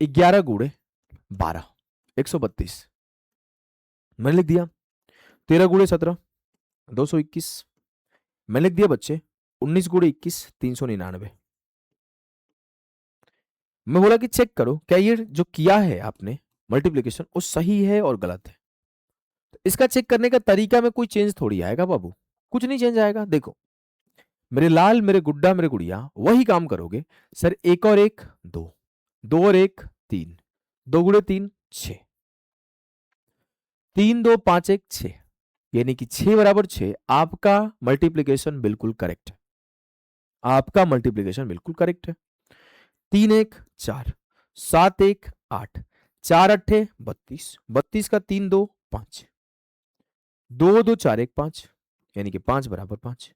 11 गुणे 12 132, मैंने लिख दिया 13 गुणे 17 221, मैंने लिख दिया बच्चे 19 गुणे 21 399। मैं बोला कि चेक करो क्या ये जो किया है आपने मल्टीप्लीकेशन वो सही है और गलत है। तो इसका चेक करने का तरीका में कोई चेंज थोड़ी आएगा बाबू, कुछ नहीं चेंज आएगा। देखो मेरे लाल, मेरे गुड्डा, मेरे गुड़िया, वही काम करोगे। सर एक और एक दो, दो और एक तीन, 2 गुणे 3 6, 3 2 5 1 6, यानी कि 6 बराबर 6। आपका मल्टीप्लीकेशन बिल्कुल करेक्ट है, आपका मल्टीप्लीकेशन बिल्कुल करेक्ट है। 3 1 4, 7 1 8, 4 अट्ठे 32, 32 का 3 2 5, 2 2 4 1 5, यानी कि 5 बराबर 5।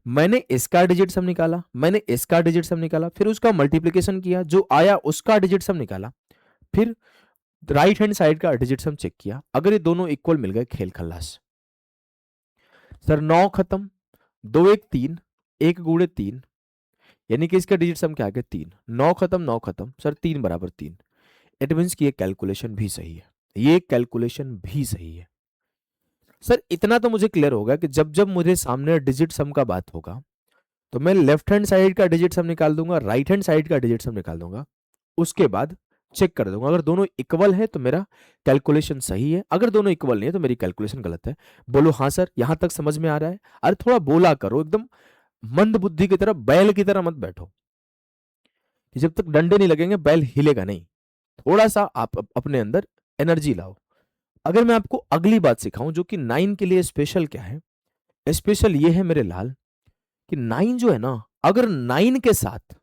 मैंने इसका डिजिट सम निकाला, मैंने इसका डिजिट सम निकाला, फिर उसका मल्टीप्लीकेशन किया, जो आया उसका डिजिट सम निकाला, फिर राइट हैंड साइड का डिजिट सम चेक किया। अगर ये दोनों इक्वल मिल गए, खेल खल्लास। सर 9 खत्म, 2 1 3, 1 गुणे 3, यानी कि इसका डिजिट सम क्या आ गया 3, 9 खत्म 9 खत्म सर 3 बराबर 3। इट मीन्स कि ये कैलकुलेशन भी सही है, ये कैलकुलेशन भी सही है। सर इतना तो मुझे क्लियर होगा कि जब जब मुझे सामने डिजिट सम का बात होगा तो मैं लेफ्ट हैंड साइड का डिजिट सम निकाल दूंगा, राइट हैंड साइड का डिजिट सम निकाल दूंगा, उसके बाद चेक कर दूंगा। अगर दोनों इक्वल है तो मेरा कैलकुलेशन सही है, अगर दोनों इक्वल नहीं है तो मेरी कैलकुलेशन गलत है। बोलो हाँ सर, यहां तक समझ में आ रहा है? अरे थोड़ा बोला करो, एकदम मंद बुद्धि की तरह, बैल की तरह मत बैठो कि जब तक डंडे नहीं लगेंगे बैल हिलेगा नहीं। थोड़ा सा आप अपने अंदर एनर्जी लाओ। अगर मैं आपको अगली बात सिखाऊं जो कि 9 के लिए स्पेशल क्या है, स्पेशल ये है मेरे लाल कि 9 जो है ना, अगर 9 के साथ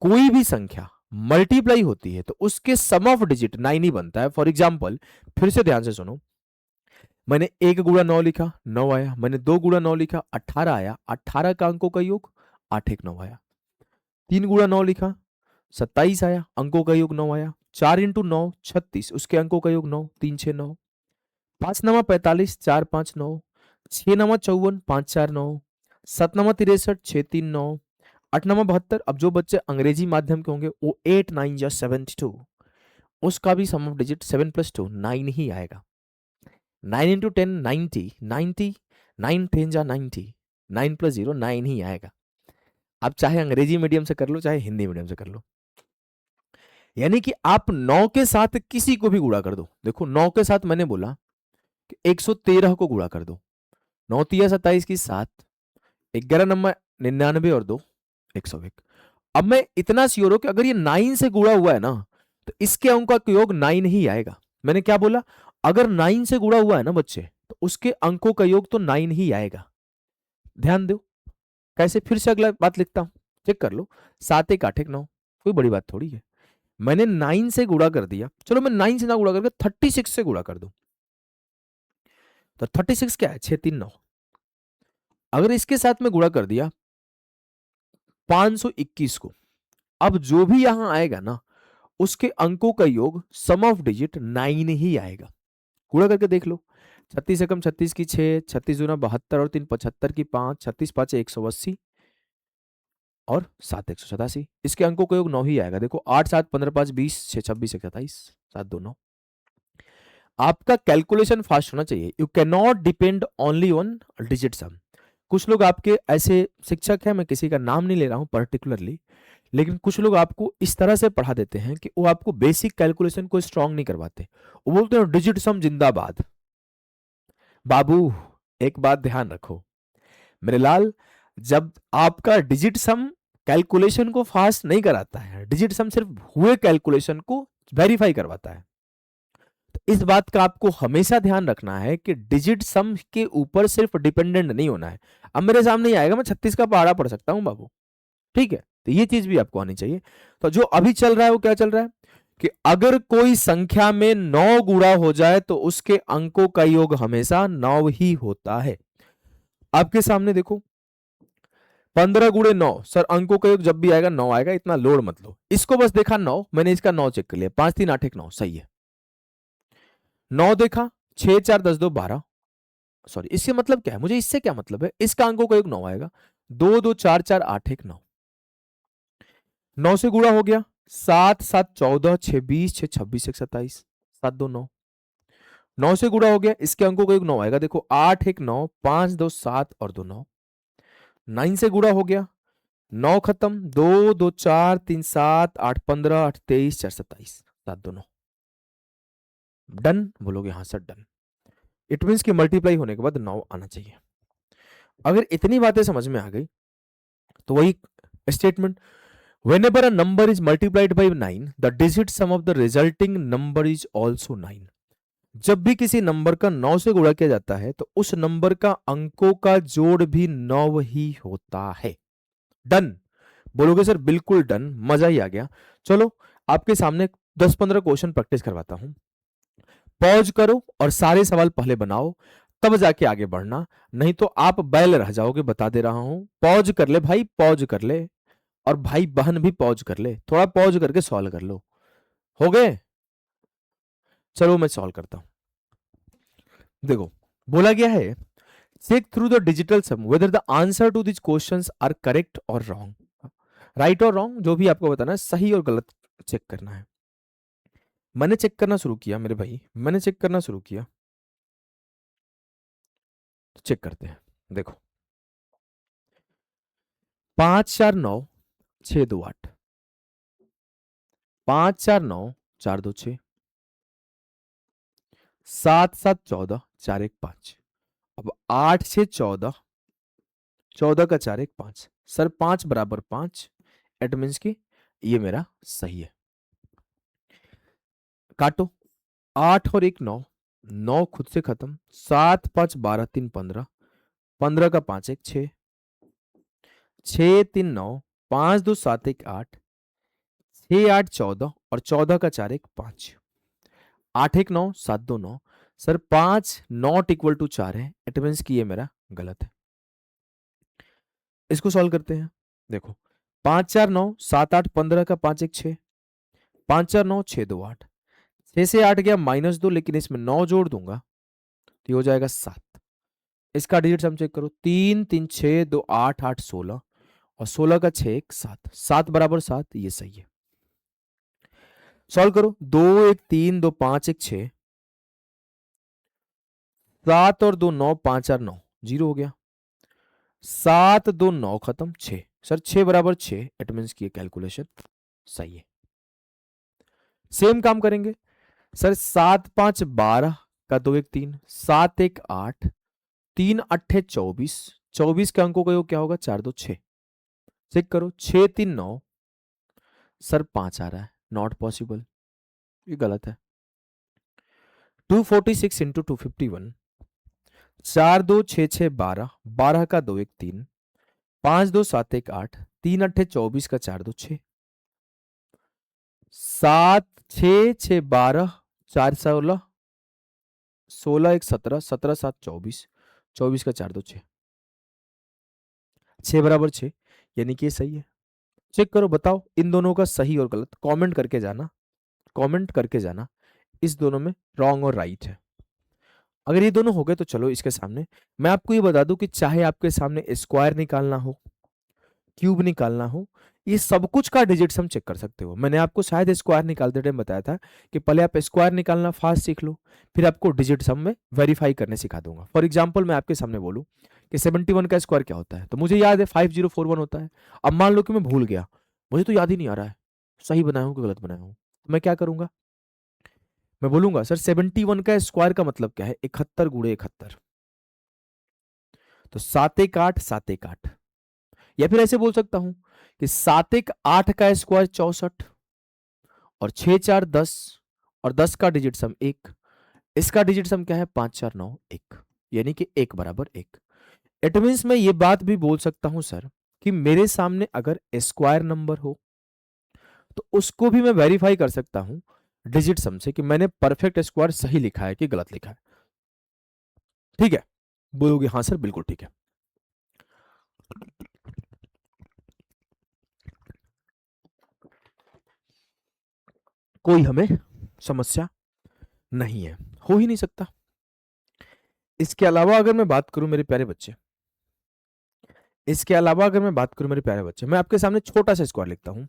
कोई भी संख्या मल्टीप्लाई होती है तो उसके सम ऑफ डिजिट 9 ही बनता है। फॉर एग्जाम्पल, फिर से ध्यान से सुनो, मैंने 1 गुणा 9 लिखा 9 आया, मैंने 2 गुणा 9 लिखा 18 आया, 18 का अंकों का योग 8 1 9 आया। 3 गुणा 9 लिखा 27 आया, अंकों का योग 9 आया। 4 इंटू 9 36, उसके अंकों का योग 9 3 6 9। 5 नमा 45 4 5 9। 6 नमा 54 5 4 9। 7 नमा 63 6 3 9। 8 नमा 72। अब जो बच्चे अंग्रेजी माध्यम के होंगे वो 8 9 या 72, उसका भी सम ऑफ डिजिट 7 + 2 9 ही आएगा। 9 इंटू 10 90, 90 9 10 जा 90, 9 + 0 9 ही आएगा। आप चाहे अंग्रेजी मीडियम से कर लो चाहे हिंदी मीडियम से कर लो, यानी कि आप 9 के साथ किसी को भी गुणा कर दो। देखो 9 के साथ मैंने बोला कि 113 को गुणा कर दो, 9 तिया 27 की 7, 11 नंबर 99 और 2 101। अब मैं इतना श्योर हूं कि अगर ये 9 से गुणा हुआ है ना तो इसके अंक का योग 9 ही आएगा। मैंने क्या बोला, अगर 9 से गुणा हुआ है ना बच्चे तो उसके अंकों का योग तो 9 ही आएगा। ध्यान दो कैसे, फिर से अगला बात लिखता हूं, चेक कर लो। 7 1 8 1 9, कोई बड़ी बात थोड़ी है। मैंने 9 से गुणा कर दिया, चलो मैं 9 से ना गुणा करके 36 से गुणा कर दूं, तो 36 क्या है 6 3 9। अगर इसके साथ में गुणा कर दिया 521 को, अब जो भी यहां आएगा ना उसके अंकों का योग सम ऑफ डिजिट 9 ही आएगा। गुणा करके देख लो, 36 एकम 36 की 6, 36 दूना 72 और 3 75 की 5, 36 5 180 और 7 187। इसके अंकों का योग 9 ही आएगा। देखो 8 7 15 5 20 6 26 27 7 2 9। आपका कैलकुलेशन फास्ट होना चाहिए। You can not depend only on digit सम। कुछ लोग आपके ऐसे शिक्षक हैं, मैं किसी का नाम नहीं ले रहा हूं पर्टिकुलरली, लेकिन कुछ लोग आपको इस तरह से पढ़ा देते हैं कि वो आपको बेसिक कैलकुलेशन को स्ट्रांग नहीं करवाते। वो बोलते हैं डिजिट सम जिंदाबाद। बाबू एक बात ध्यान रखो मेरे लाल, जब आपका डिजिट सम कैलकुलेशन को फास्ट नहीं कराता है, डिजिट सम सिर्फ हुए कैलकुलेशन को वेरीफाई करवाता है। तो इस बात का आपको हमेशा ध्यान रखना है कि डिजिट सम के ऊपर सिर्फ डिपेंडेंट नहीं होना है। अब मेरे सामने ही आएगा, मैं 36 का पहाड़ा पढ़ सकता हूं बाबू, ठीक है, तो ये चीज भी आपको आनी चाहिए। तो जो अभी चल रहा है वो क्या चल रहा है कि अगर कोई संख्या में 9 गुणा हो जाए तो उसके अंकों का योग हमेशा 9 ही होता है। आपके सामने देखो 15 गुणे 9, सर अंकों का योग जब भी आएगा 9 आएगा, इतना लोड मत लो। इसको बस देखा 9, मैंने इसका 9 चेक कर लिया, 5 3 8 1 9 सही है। 9 देखा 6 4 10 2 12, सॉरी इससे मतलब क्या है, मुझे इससे क्या मतलब है, इसका अंकों का योग 9 आएगा। 2 2 4 4 8 1 9, 9 से गुणा हो गया 7 7 14 6 20 6 26 1 27 7 2 9। 9 से गुणा हो गया, इसके अंकों का योग 9 आएगा। देखो 8 1 9 5 2 7 और 2 9। 9 से गुणा हो गया 9 खत्म 2 2 4 3 7 8 15 8 23 4 27 7 2 9। डन बोलोगे हाँ सर डन। इट मीन्स कि मल्टीप्लाई होने के बाद 9 आना चाहिए। अगर इतनी बातें समझ में आ गई तो वही statement, whenever a number is multiplied by 9 the digit sum of the resulting number is also 9। जब भी किसी नंबर का 9 से गुणा किया जाता है तो उस नंबर का अंकों का जोड़ भी 9 ही होता है। डन बोलोगे सर बिल्कुल डन, मजा ही आ गया। चलो आपके सामने 10-15 क्वेश्चन प्रैक्टिस करवाता हूं, पॉज करो और सारे सवाल पहले बनाओ तब जाके आगे बढ़ना, नहीं तो आप बैल रह जाओगे, बता दे रहा हूं। पॉज कर ले भाई, पॉज कर ले, और भाई बहन भी पॉज कर ले, थोड़ा पॉज करके सॉल्व कर लो। हो गए, चलो मैं सॉल्व करता हूं। देखो बोला गया है check through the digital sum whether the answer to this questions are correct और रॉन्ग। राइट और रॉन्ग जो भी आपको बताना है, सही और गलत चेक करना है। मैंने चेक करना शुरू किया मेरे भाई, मैंने चेक करना शुरू किया, तो चेक करते हैं। देखो 5 4 9 6 2 8, 5 4 9 4 2 6, 7 7 14 4 1 5। अब 8 6 14, 14 का 4 1 5। सर 5 बराबर 5, एट मीन्स की ये मेरा सही है। काटो, 8 और 1 9, 9 खुद से खत्म, 7 5 12 3 15, 15 का 5 1 6, 6 3 9, 5 2 7 1 8, 6 8 14 और 14 का 4 1 5, 8 1 9 7 2 9। सर 5 नॉट इक्वल टू 4 है, इट मीन्स कि ये मेरा गलत है। इसको सॉल्व करते हैं। देखो 5 4 9 7 8 15 का 5 1 6, 5 4 9 6 2 8, 6 से 8 गया -2, लेकिन इसमें 9 जोड़ दूंगा तो ये हो जाएगा 7। इसका डिजिट हम चेक करो, 3 3 6 2 8 8 16 और 16 का 6 1 7, 7 बराबर 7, ये सही है। सॉल्व करो, 2 1 3 2 5 1 6, 7 और 2 9, 5 4 9, 0 हो गया, 7 2 9 खत्म 6। सर 6 बराबर 6, इट मीन्स की कैलकुलेशन सही है। सेम काम करेंगे सर, 7 5 12 का 2 1 3, 7 1 8, 3 8 24, 24 के अंकों का योग क्या होगा, 4 2 6। चेक करो, 6 3 9, सर 5 आ रहा है, नॉट पॉसिबल, ये गलत है। 246 इंटू 251, 4 2 6 6 12, 12 का 2 1 3, 5 2 7 1 8, 3 8 24 का 4 2 6, 7 6 6 12, 4 16, 16 1 17, 17 7 24, 24 का 4 2 6, 6 बराबर 6, यानी कि ये सही है। चेक करो, बताओ इन दोनों का सही और गलत, कमेंट करके जाना, कमेंट करके जाना इस दोनों में रॉन्ग और राइट है। अगर ये दोनों हो गए तो चलो इसके सामने मैं आपको ये बता दूं कि चाहे आपके सामने स्क्वायर निकालना हो, क्यूब निकालना हो, ये सब कुछ का डिजिट्स हम चेक कर सकते हो। मैंने आपको शायद स्क्वायर निकालते टाइम बताया था कि पहले आप स्क्वायर निकालना फास्ट सीख लो, फिर आपको डिजिट सम में वेरीफाई करने सिखा दूंगा। फॉर एग्जांपल मैं आपके सामने बोलूं कि 71 का स्क्वायर क्या होता है, तो मुझे याद है 5041 होता है। अब मान लो कि मैं भूल गया, मुझे तो याद ही नहीं आ रहा है सही बनाया हूं कि गलत बनाया हूं, तो मैं क्या करूंगा, मैं बोलूंगा सर 71 का स्क्वायर का मतलब क्या है, 71 गुणे 71, तो 7 1 8 7 1 8। या फिर ऐसे बोल सकता हूं कि 7 1 8 का स्क्वायर 64 और 6 4 10 और 10 का डिजिट सम 1, इसका डिजिट सम क्या है 5 4 9 1, यानी कि 1 बराबर 1। इट मीन्स मैं ये बात भी बोल सकता हूं सर कि मेरे सामने अगर स्क्वायर नंबर हो तो उसको भी मैं वेरीफाई कर सकता हूं डिजिट सम से कि मैंने परफेक्ट स्क्वायर सही लिखा है कि गलत लिखा है। ठीक है, बोलोगे हाँ सर बिल्कुल ठीक है। कोई हमें समस्या नहीं है, हो ही नहीं सकता। इसके अलावा अगर मैं बात करूं मेरे प्यारे बच्चे, इसके अलावा अगर मैं बात करूं मेरे प्यारे बच्चे, मैं आपके सामने छोटा सा स्क्वायर लिखता हूं,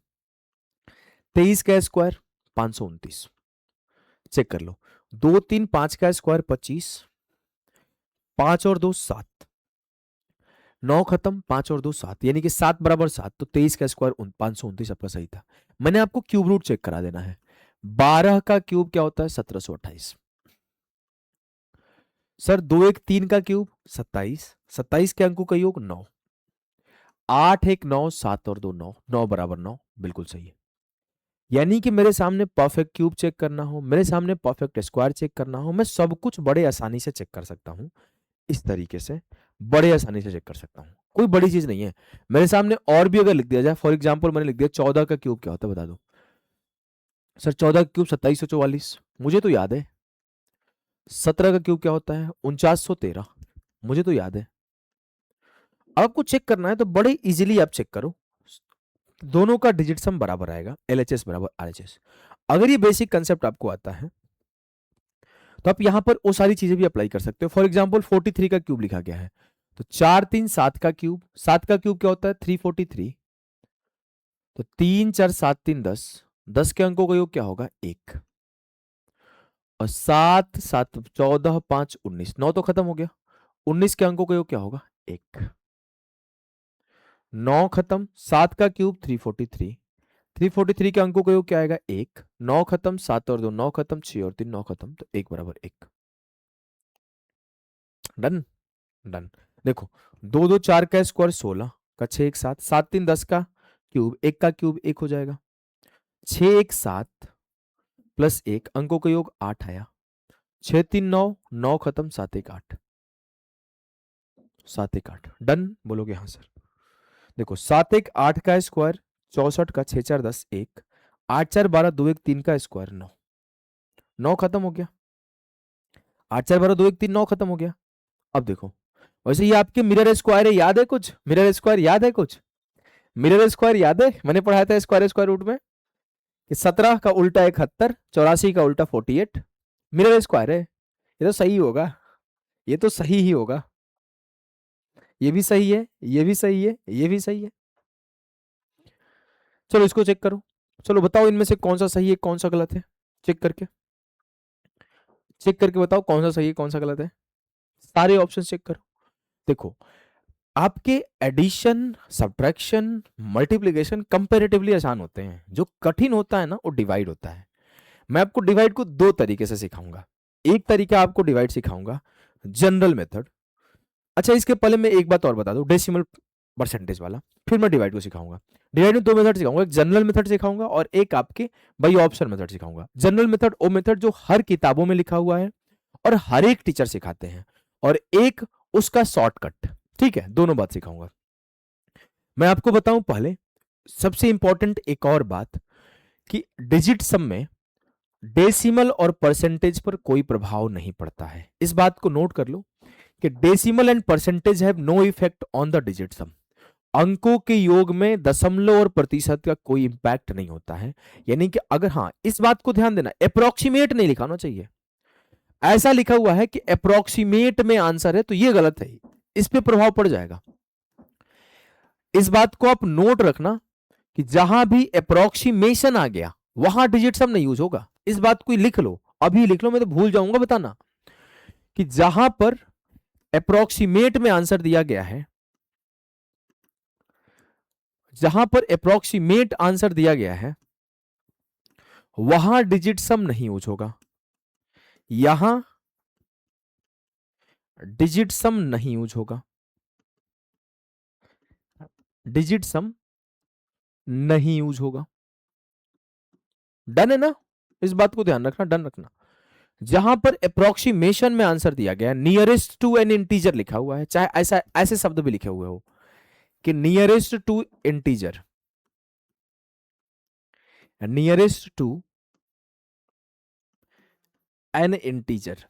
23 का स्क्वायर 529। चेक कर लो, 2 3 5 का स्क्वायर 25, 5 और 2 7, 9 खत्म, 5 और 2 7, यानी कि 7 बराबर 7, तो 23 का स्क्वायर 529 आपका सही था। मैंने आपको क्यूब रूट चेक करा देना है, 12 का क्यूब क्या होता है 1728। सर 2 1 3 का क्यूब 27, 27 के अंकों का योग 9, 8 1 9 7 और 2 9, 9 बराबर 9, बिल्कुल सही है। यानी कि मेरे सामने परफेक्ट क्यूब चेक करना हो, मेरे सामने परफेक्ट स्क्वायर चेक करना हो, मैं सब कुछ बड़े आसानी से चेक कर सकता हूं। इस तरीके से बड़े आसानी से चेक कर सकता हूं, कोई बड़ी चीज नहीं है मेरे सामने। और भी अगर लिख दिया जाए, फॉर एग्जाम्पल मैंने लिख दिया 14 का क्यूब क्या होता है बता दो। सर 14 का क्यूब 2744, मुझे तो याद है। 17 का क्यूब क्या होता है 4913, मुझे तो याद है। अब आपको चेक करना है तो बड़े इजीली आप चेक करो, दोनों का डिजिट सम बराबर आएगा, LHS बराबर RHS। अगर ये बेसिक कंसेप्ट आपको आता है तो आप यहां पर वो सारी चीजें भी अप्लाई कर सकते हो। फॉर एग्जाम्पल 43 का क्यूब लिखा गया है, तो 4 3 7 का क्यूब, 7 का क्यूब क्या होता है 343, तो 3 4 7 3 10, 10 के अंकों का योग क्या होगा 1, और 7 7 14 5 19, 9 तो खत्म हो गया, 19 के अंकों का योग क्या होगा 1, 9 खत्म, 7 का क्यूब 343, 343 के अंकों का योग क्या आएगा 1, 9 खत्म, 7 और 2 9 खत्म, 6 और 3 9 खत्म, तो 1 बराबर 1। Done done. देखो 2 2 4 का स्क्वायर 16 का 6 1 7, 7 3 10 का क्यूब, 1 का क्यूब 1 हो जाएगा, 6 1 7 प्लस 1, अंकों का योग 8 आया, 6 3 9, 9 खत्म, 7 1 8, 7 1 8। डन बोलोगे हाँ सर। देखो 7 1 8 का स्क्वायर 64 का 6 4 10 1, 8 4 12 2 1 3 का स्क्वायर 9, 9 खत्म हो गया, 8 4 12 2 1 3 9 खत्म हो गया। अब देखो वैसे ये आपके मिरर स्क्वायर है, याद है कुछ मिरर स्क्वायर, याद है कुछ मिरर स्क्वायर, याद है मैंने पढ़ाया था स्क्वायर स्क्वायर रूट में कि 17 का उल्टा 71, 84 का उल्टा 48, मिरर स्क्वायर है, ये तो सही होगा, ये तो सही ही होगा, ये भी सही है, ये भी सही है, ये भी सही है। चलो इसको चेक करो, चलो बताओ इनमें से कौन सा सही है कौन सा गलत है, चेक करके बताओ कौन सा सही है कौन सा गलत है, सारे ऑप्शन चेक करो। देखो आपके एडिशन सब्ट्रैक्शन मल्टीप्लिकेशन कंपैरेटिवली आसान होते हैं, जो कठिन होता है ना वो डिवाइड होता है। मैं आपको डिवाइड को दो तरीके से सिखाऊंगा, एक तरीका आपको डिवाइड सिखाऊंगा जनरल मेथड, अच्छा इसके पहले मैं एक बात और बता दूं डेसिमल परसेंटेज वाला, फिर मैं डिवाइड को सिखाऊंगा। डिवाइड में दो मेथड सिखाऊंगा, एक जनरल मेथड सिखाऊंगा और एक आपके बाई ऑप्शन मेथड सिखाऊंगा। जनरल मेथड वो मेथड जो हर किताबों में लिखा हुआ है और हर एक टीचर सिखाते हैं, और एक उसका शॉर्टकट, ठीक है, दोनों बात सिखाऊंगा। मैं आपको बताऊं पहले सबसे इंपॉर्टेंट एक और बात कि डिजिट सम में डेसिमल और परसेंटेज पर कोई प्रभाव नहीं पड़ता है, इस बात को नोट कर लो कि decimal and percentage have no effect on the digit sum. अंकों के योग में दशमलव और प्रतिशत का कोई इंपैक्ट नहीं होता है, यानी कि अगर, हाँ इस बात को ध्यान देना, अप्रोक्सीमेट नहीं लिखाना चाहिए, ऐसा लिखा हुआ है कि अप्रोक्सीमेट में आंसर है तो ये गलत है, इस पे प्रभाव पड़ जाएगा। इस बात को आप नोट रखना कि जहां भी अप्रोक्सीमेशन आ गया वहां डिजिट सम नहीं यूज होगा, इस बात को लिख लो, अभी लिख लो, मैं तो भूल जाऊंगा बताना, कि जहां पर अप्रोक्सीमेट में आंसर दिया गया है, जहां पर अप्रोक्सीमेट आंसर दिया गया है वहां डिजिट सम नहीं यूज होगा, यहां डिजिट सम नहीं यूज होगा, डिजिट सम नहीं यूज होगा। डन है ना, इस बात को ध्यान रखना, डन रखना। जहां पर अप्रोक्सीमेशन में आंसर दिया गया, नियरेस्ट टू एन इंटीजर लिखा हुआ है, चाहे ऐसा ऐसे शब्द भी लिखे हुए हो कि nearest to integer, nearest to an integer,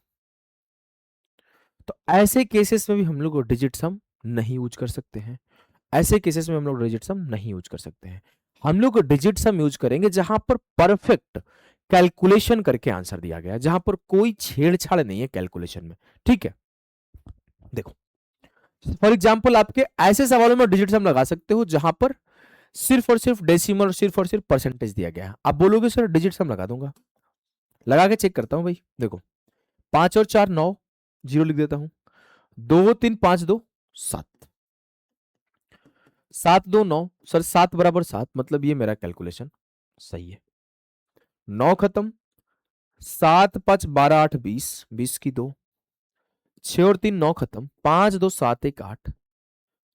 तो ऐसे केसेस में भी हम लोग डिजिट सम नहीं यूज कर सकते हैं, ऐसे केसेस में हम लोग डिजिट सम नहीं यूज कर सकते हैं। हम लोग डिजिट सम यूज करेंगे जहां पर परफेक्ट कैलकुलेशन करके आंसर दिया गया है, जहां पर कोई छेड़छाड़ नहीं है कैलकुलेशन में, ठीक है। देखो फॉर एग्जाम्पल आपके ऐसे सवालों में डिजिट सम लगा सकते हो जहां पर सिर्फ और सिर्फ डेसिमल और सिर्फ परसेंटेज दिया गया है, आप बोलोगे सर डिजिट सम लगा दूंगा, लगा के चेक करता हूं भाई। देखो 5 और 4 9, जीरो लिख देता हूं, 2 3 5 2 7, 7 2 9, सर 7 बराबर 7, मतलब ये मेरा कैलकुलेशन सही है। 9 खत्म, 7 5 12 8 20, 20 की 2, 6 और 3 9 खत्म, 5 2 7 1 8,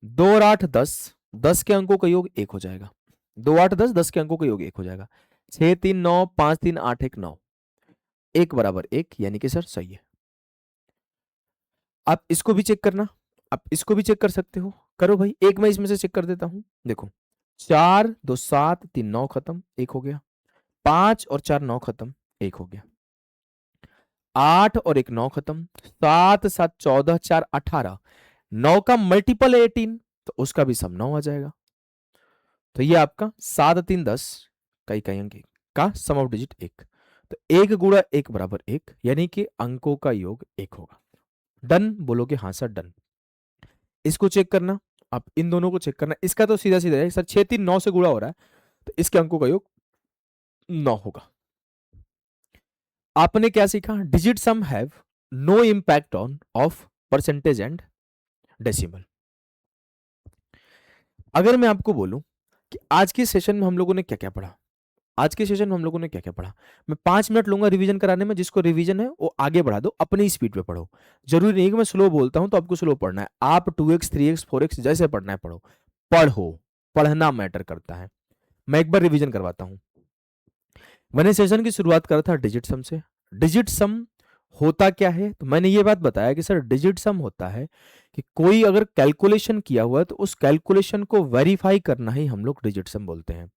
2 और 8 10, 10 के अंकों का योग 1 हो जाएगा, 2 8 10, 10 के अंकों का योग 1 हो जाएगा, 6 3 9 5 3 8 1 9, 1 बराबर 1, यानी कि सर सही है। आप इसको भी चेक करना, आप इसको भी चेक कर सकते हो, करो भाई, एक मैं इसमें से चेक कर देता हूं। देखो 4 2 7 3 9 खत्म, 1 हो गया, 5 और 4 9 खत्म, 1 हो गया, 8 और 1 9 खत्म, 7 7 14 4 18, 9 का मल्टीपल 18, तो उसका भी सम 9 आ जाएगा, तो ये आपका 7 3 10 कई कई अंक का सम ऑफ डिजिट 1, तो 1 गुणा 1 बराबर 1, यानी कि अंकों का योग 1 होगा। डन बोलोगे हाँ सर डन। इसको चेक करना, आप इन दोनों को चेक करना, इसका तो सीधा सीधा है सर 6 3 9 से गुणा हो रहा है, तो इसके अंकों का योग 9 होगा। आपने क्या सीखा? Digit sum have no impact on of percentage and decimal. अगर मैं आपको बोलूं कि आज के सेशन में हम लोगों ने क्या क्या पढ़ा, आज के सेशन में हम लोगों ने क्या क्या पढ़ा, मैं 5 मिनट लूंगा रिवीजन कराने में। जिसको रिवीजन है वो आगे बढ़ा दो, अपनी स्पीड पे पढ़ो। जरूरी नहीं कि मैं स्लो बोलता हूं तो आपको स्लो पढ़ना है, आप 2x 3x 4x जैसे पढ़ना है पढ़ो। पढ़ो, पढ़ना मैटर करता है। मैं एक बार रिवीजन करवाता हूं। मैंने सेशन की शुरुआत करा था डिजिट सम से। डिजिट सम होता क्या है? तो मैंने ये बात बताया कि सर डिजिट सम होता है कि कोई अगर कैलकुलेशन किया हुआ है तो उस कैलकुलेशन को वेरीफाई करना ही हम लोग डिजिट सम बोलते हैं।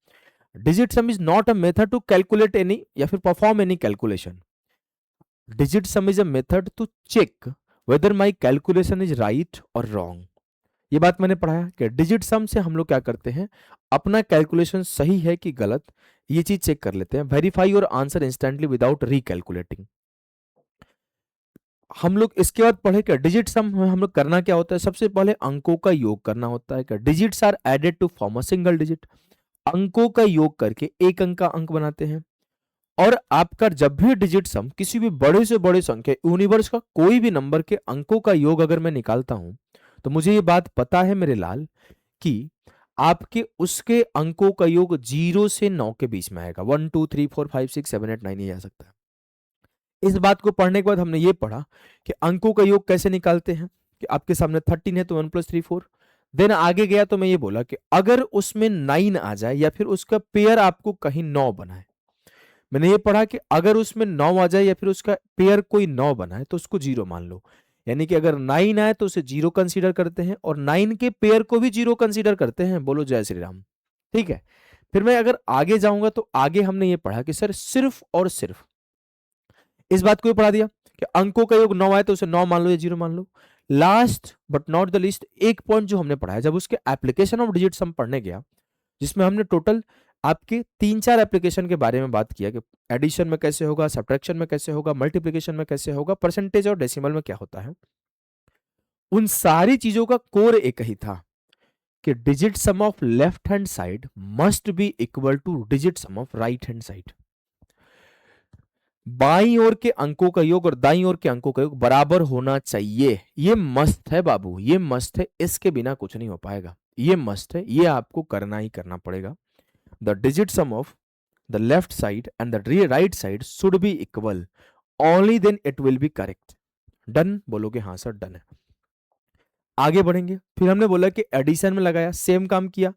Digit sum is not a method to calculate any या फिर perform any calculation. Digit sum is a method to check whether my calculation is right और रॉन्ग। ये बात मैंने पढ़ाया कि डिजिट सम से हम लोग क्या करते हैं, अपना कैलकुलेशन सही है कि गलत, ये चीज चेक कर लेते हैं। वेरीफाई और आंसर इंस्टेंटली विदाउट रिकैलकुलेटिंग। हम लोग इसके बाद पढ़े कि डिजिट सम में हम लोग करना क्या होता है। सबसे पहले अंकों का योग करना होता है कि digits are added to form a single digit. अंकों का योग करके एक अंक का अंक बनाते हैं। और आपका जब भी डिजिट सम किसी भी बड़े से बड़े संख्या, यूनिवर्स का कोई भी नंबर के अंकों का योग अगर मैं निकालता हूं तो मुझे ये बात पता है मेरे लाल कि आपके उसके अंकों का योग 0 से 9 के बीच में आएगा। 1 2 3 4 5 6 7 8 9 ये आ सकता है। इस बात को पढ़ने के बाद हमने ये पढ़ा कि अंकों का योग कैसे निकालते हैं कि आपके सामने 13 है तो 1 + 3 4। देन आगे गया तो मैं ये बोला कि अगर उसमें 9 आ जाए या फिर उसका पेयर आपको कहीं 9 बनाए। मैंने ये पढ़ा कि अगर उसमें 9 आ जाए या फिर उसका पेयर कोई 9 बनाए तो उसको 0 मान लो। यानी कि अगर 9 आए तो उसे 0 कंसीडर करते हैं और 9 के पेयर को भी 0 कंसीडर करते हैं। बोलो जय श्री राम। ठीक है। फिर मैं अगर आगे जाऊंगा तो आगे हमने ये पढ़ा कि सर सिर्फ और सिर्फ इस बात को भी पढ़ा दिया कि अंकों का योग 9 आए तो उसे 9 मान लो या 0 मान लो। Last but not the least एक पॉइंट जो हमने पढ़ा जब उसके एप्लीकेशन ऑफ डिजिट सम पढ़ने गया, जिसमें हमने टोटल आपके 3-4 एप्लीकेशन के बारे में बात किया कि एडिशन में कैसे होगा, सब्ट्रैक्शन में कैसे होगा, मल्टीप्लिकेशन में कैसे होगा, परसेंटेज और डेसिमल में क्या होता है। उन सारी चीजों का कोर एक ही था कि digit sum of left hand side must be equal to digit sum of right hand side. बाईं ओर के अंकों का योग और दाईं ओर के अंकों का योग बराबर होना चाहिए। ये मस्त है बाबू, ये मस्त है, इसके बिना कुछ नहीं हो पाएगा। ये मस्त है, ये आपको करना ही करना पड़ेगा। The digit sum of the left side and the right side should be equal, only then it will be correct। Done बोलोगे? हाँ सर डन है। आगे बढ़ेंगे। फिर हमने बोला कि एडिशन में लगाया, सेम काम किया,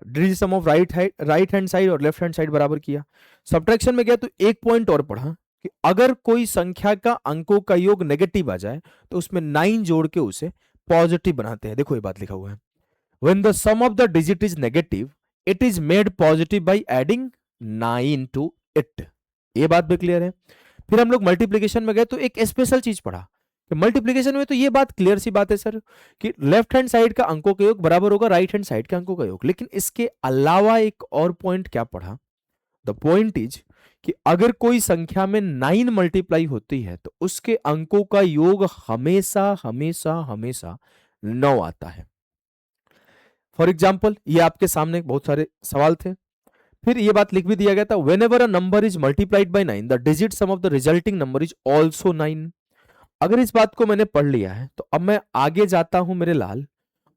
digit sum of right hand side और लेफ्ट हैंड साइड बराबर किया। सब्ट्रैक्शन में गया तो एक पॉइंट और पढ़ा कि अगर कोई संख्या का अंकों का योग नेगेटिव आ जाए तो उसमें 9 जोड़ के उसे पॉजिटिव बनाते हैं। देखो ये बात लिखा हुआ है, when the sum of the digit is negative it is made positive by adding 9 to it। ये बात भी क्लियर है। फिर हम लोग मल्टीप्लिकेशन में गए तो एक स्पेशल चीज पढ़ा कि मल्टीप्लिकेशन में तो ये बात क्लियर सी बात है सर कि लेफ्ट हैंड साइड का अंकों का योग बराबर होगा राइट हैंड साइड के अंकों का योग। लेकिन इसके अलावा एक और पॉइंट क्या पढ़ा? द पॉइंट इज कि अगर कोई संख्या में 9 मल्टीप्लाई होती है तो उसके अंकों का योग हमेशा हमेशा हमेशा 9 आता है। फॉर एग्जाम्पल ये आपके सामने बहुत सारे सवाल थे। फिर ये बात लिख भी दिया गया था, when ever a number is multiplied by 9 the digit sum of the resulting number is also 9। अगर इस बात को मैंने पढ़ लिया है तो अब मैं आगे जाता हूं मेरे लाल,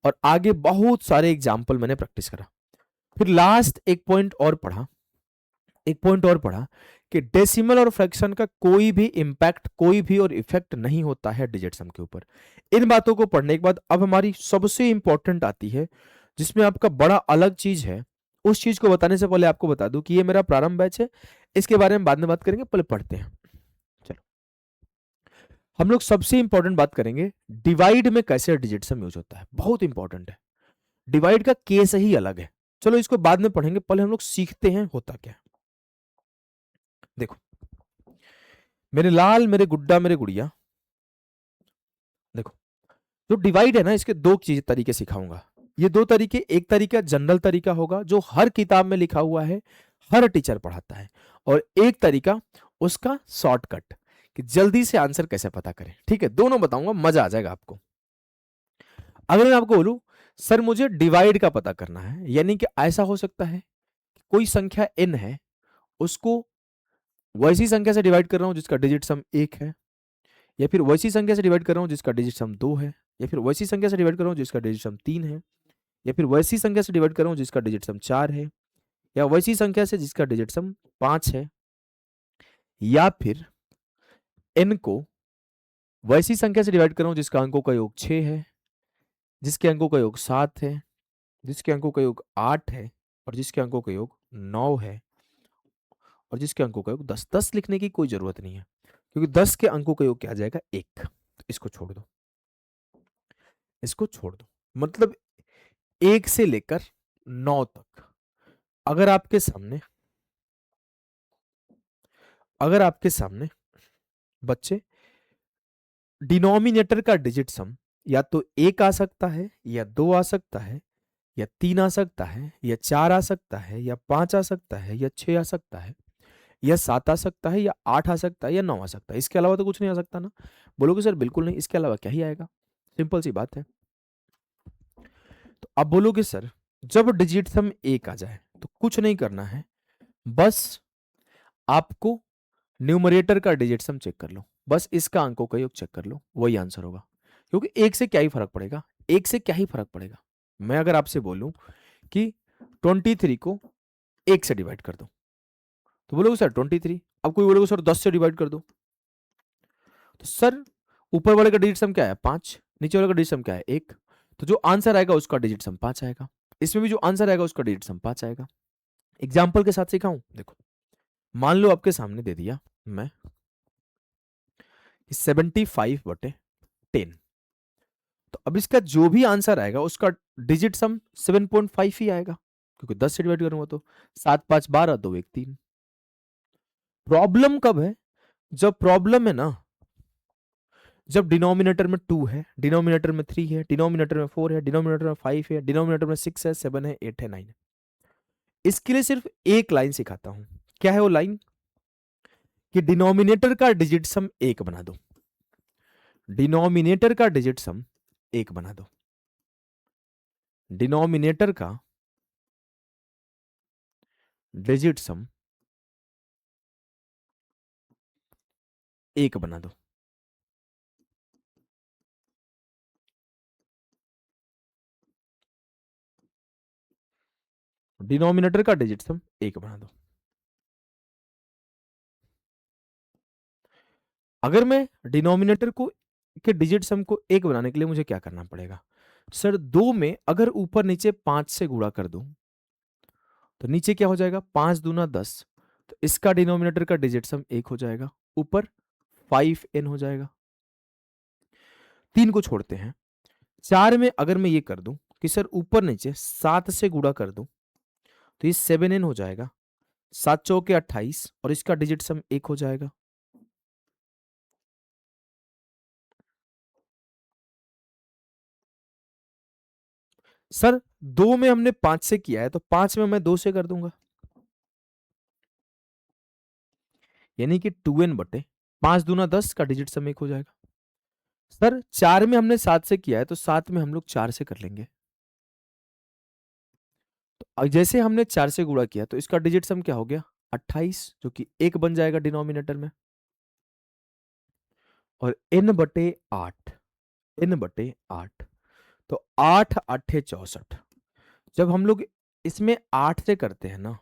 और आगे बहुत सारे एग्जाम्पल मैंने प्रैक्टिस करा। फिर लास्ट एक पॉइंट और पढ़ा, एक पॉइंट और पढ़ा कि डेसिमल और फ्रैक्शन का कोई भी इंपैक्ट, कोई भी और इफेक्ट नहीं होता है डिजिट सम के ऊपर। इन बातों को पढ़ने के बाद अब हमारी सबसे इंपॉर्टेंट आती है जिसमें आपका बड़ा अलग चीज है। उस चीज को बताने से पहले आपको बता दूं कि ये मेरा प्रारंभ बैच है, इसके बारे में बाद में बात करेंगे, पहले पढ़ते हैं। चलो हम लोग सबसे इंपॉर्टेंट बात करेंगे डिवाइड में कैसे डिजिट सम यूज होता है। बहुत इंपॉर्टेंट है, डिवाइड का केस ही अलग है। चलो इसको बाद में पढ़ेंगे, पहले हम लोग सीखते हैं होता क्या है। देखो मेरे लाल, मेरे गुड्डा, मेरे गुड़िया, देखो जो डिवाइड है ना, इसके दो चीज तरीके सिखाऊंगा। ये दो तरीके, एक तरीका जनरल तरीका होगा जो हर किताब में लिखा हुआ है, हर टीचर पढ़ाता है, और एक तरीका उसका शॉर्टकट कि जल्दी से आंसर कैसे पता करें। ठीक है, दोनों बताऊंगा, मजा आ जाएगा आपको। अगर मैं आपको बोलूं सर मुझे डिवाइड का पता करना है, यानी कि ऐसा हो सकता है कोई संख्या n है, उसको वैसी संख्या से डिवाइड कर रहा हूं जिसका डिजिट सम 1 है, या फिर वैसी संख्या से डिवाइड कर रहा हूं जिसका डिजिट सम 2 है, या फिर वैसी संख्या से डिवाइड कर रहा हूं जिसका डिजिट सम 3 है, या फिर वैसी संख्या से डिवाइड कर रहा हूं जिसका डिजिट सम 4 है, या वैसी संख्या से जिसका डिजिट सम 5 है, या फिर n को वैसी संख्या से डिवाइड कर रहा हूं जिसका अंकों का योग 6 है, जिसके अंकों का योग 7 है, जिसके अंकों का योग 8 है, और जिसके अंकों का योग 9 है, और जिसके अंकों का योग 10। 10 लिखने की कोई जरूरत नहीं है, क्योंकि 10 के अंकों का योग क्या आ जाएगा, 1। इसको छोड़ दो, इसको छोड़ दो। मतलब 1 से लेकर 9 तक अगर आपके सामने बच्चे डिनोमिनेटर का डिजिट सम या तो 1 आ सकता है, या 2 आ सकता है, या 3 आ सकता है, या 4 आ सकता है, या 5 आ सकता है, या 6 आ सकता है, या 7 आ सकता है, या 8 आ सकता है, या 9 आ सकता है। इसके अलावा तो कुछ नहीं आ सकता ना। बोलोगे सर बिल्कुल नहीं, इसके अलावा क्या ही आएगा? सिंपल सी बात है। तो अब बोलोगे सर जब डिजिट सम 1 आ जाए तो कुछ नहीं करना है, बस आपको न्यूमरेटर का डिजिट सम चेक कर लो, बस इसका अंकों का योग चेक कर लो, वही आंसर होगा। क्योंकि 1 से क्या ही फर्क पड़ेगा, 1 से क्या ही फर्क पड़ेगा। मैं अगर आपसे बोलूं कि 23 को 1 से डिवाइड कर दो, तो बोलोगे सर 23। अब कोई बोलोगे सर 10 से डिवाइड कर दो, तो सर ऊपर वाले का डिजिट सम क्या है, 5, नीचे वाले का डिजिट सम क्या है, 1। तो जो आंसर आएगा उसका डिजिट सम 5 आएगा, इसमें भी जो आंसर आएगा उसका डिजिट सम 5 आएगा। एग्जाम्पल के साथ सिखाऊं, देखो मान लो आपके सामने दे दिया मैं 75/10, तो अब इसका जो भी आंसर आएगा उसका डिजिट सम 7.5 ही आएगा, क्योंकि 10 से डिवाइड करूंगा तो 7 5 12 2 1 3। प्रॉब्लम कब है, जब प्रॉब्लम है ना, जब डिनोमिनेटर में 2 है, डिनोमिनेटर में 3 है, डिनोमिनेटर में 4 है, डिनोमिनेटर में 5 है, डिनोमिनेटर में 6 है, 7 है, 8 है, 9 है। इसके लिए सिर्फ एक लाइन सिखाता हूं। क्या है वो लाइन? कि डिनोमिनेटर का डिजिट सम 1 बना दो, डिनोमिनेटर का डिजिट सम 1 बना दो, डिनोमिनेटर का डिजिट सम 1 बना दो। डिनोमिनेटर का डिजिट सम 1 बना दो। अगर मैं डिनोमिनेटर को के डिजिट सम को 1 बनाने के लिए मुझे क्या करना पड़ेगा? सर 2 में अगर ऊपर नीचे 5 से गुणा कर दूं तो नीचे क्या हो जाएगा, 5 दूना 10, तो इसका डिनोमिनेटर का डिजिट सम 1 हो जाएगा, ऊपर 5n हो जाएगा। 3 को छोड़ते हैं। 4 में अगर मैं ये कर दूं कि सर ऊपर नीचे 7 से गुणा कर दूं तो ये 7n हो जाएगा, 7 चौके 28, और इसका डिजिट सम 1 हो जाएगा। सर 2 में हमने 5 से किया है तो 5 में मैं 2 से कर दूंगा, यानी कि 2n/, 5 दूना 10 का डिजिट सम 1 हो जाएगा। सर 4 में हमने 7 से किया है तो 7 में हम लोग 4 से कर लेंगे। तो जैसे हमने 4 से गुणा किया तो इसका डिजिट सम क्या हो गया, 28, जो कि 1 बन जाएगा डिनोमिनेटर में। और n/8, n/8, तो 8 8 64। जब हम लोग इसमें 8 से करते हैं ना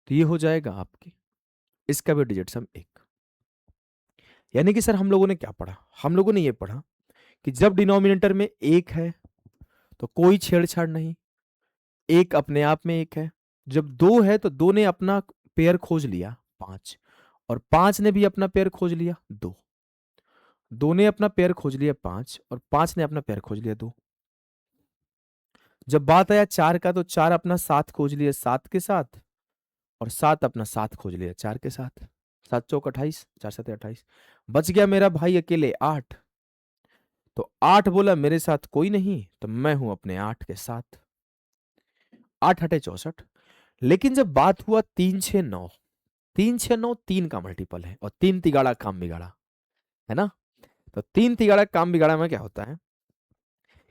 तो ये हो जाएगा आपकी, इसका भी डिजिट सम 1। यानी कि सर हम लोगों ने क्या पढ़ा, हम लोगों ने ये पढ़ा कि जब डिनोमिनेटर में 1 है तो कोई छेड़छाड़ नहीं, 1 अपने आप में 1 है। जब 2 है तो 2 ने अपना पेयर खोज लिया 5, और 5 ने भी अपना पेयर खोज लिया 2, 2 ने अपना पेयर खोज लिया 5, और 5 ने अपना पेयर खोज लिया 2। जब बात आया 4 का तो 4 अपना 7 खोज लिया 7 के साथ, और 7 अपना 7 खोज लिया 4 के साथ। 7 चौक 28, 4 7 28, बच गया मेरा भाई अकेले 8। तो 8 बोला मेरे साथ कोई नहीं, तो मैं हूं अपने 8 के साथ। 8 8 64। लेकिन जब बात हुआ 3 6 9, 3 6 9 3 का मल्टीपल है, और 3 तिगाड़ा काम बिगाड़ा, है ना। तो 3 तिगाड़ा काम बिगाड़ा में क्या होता है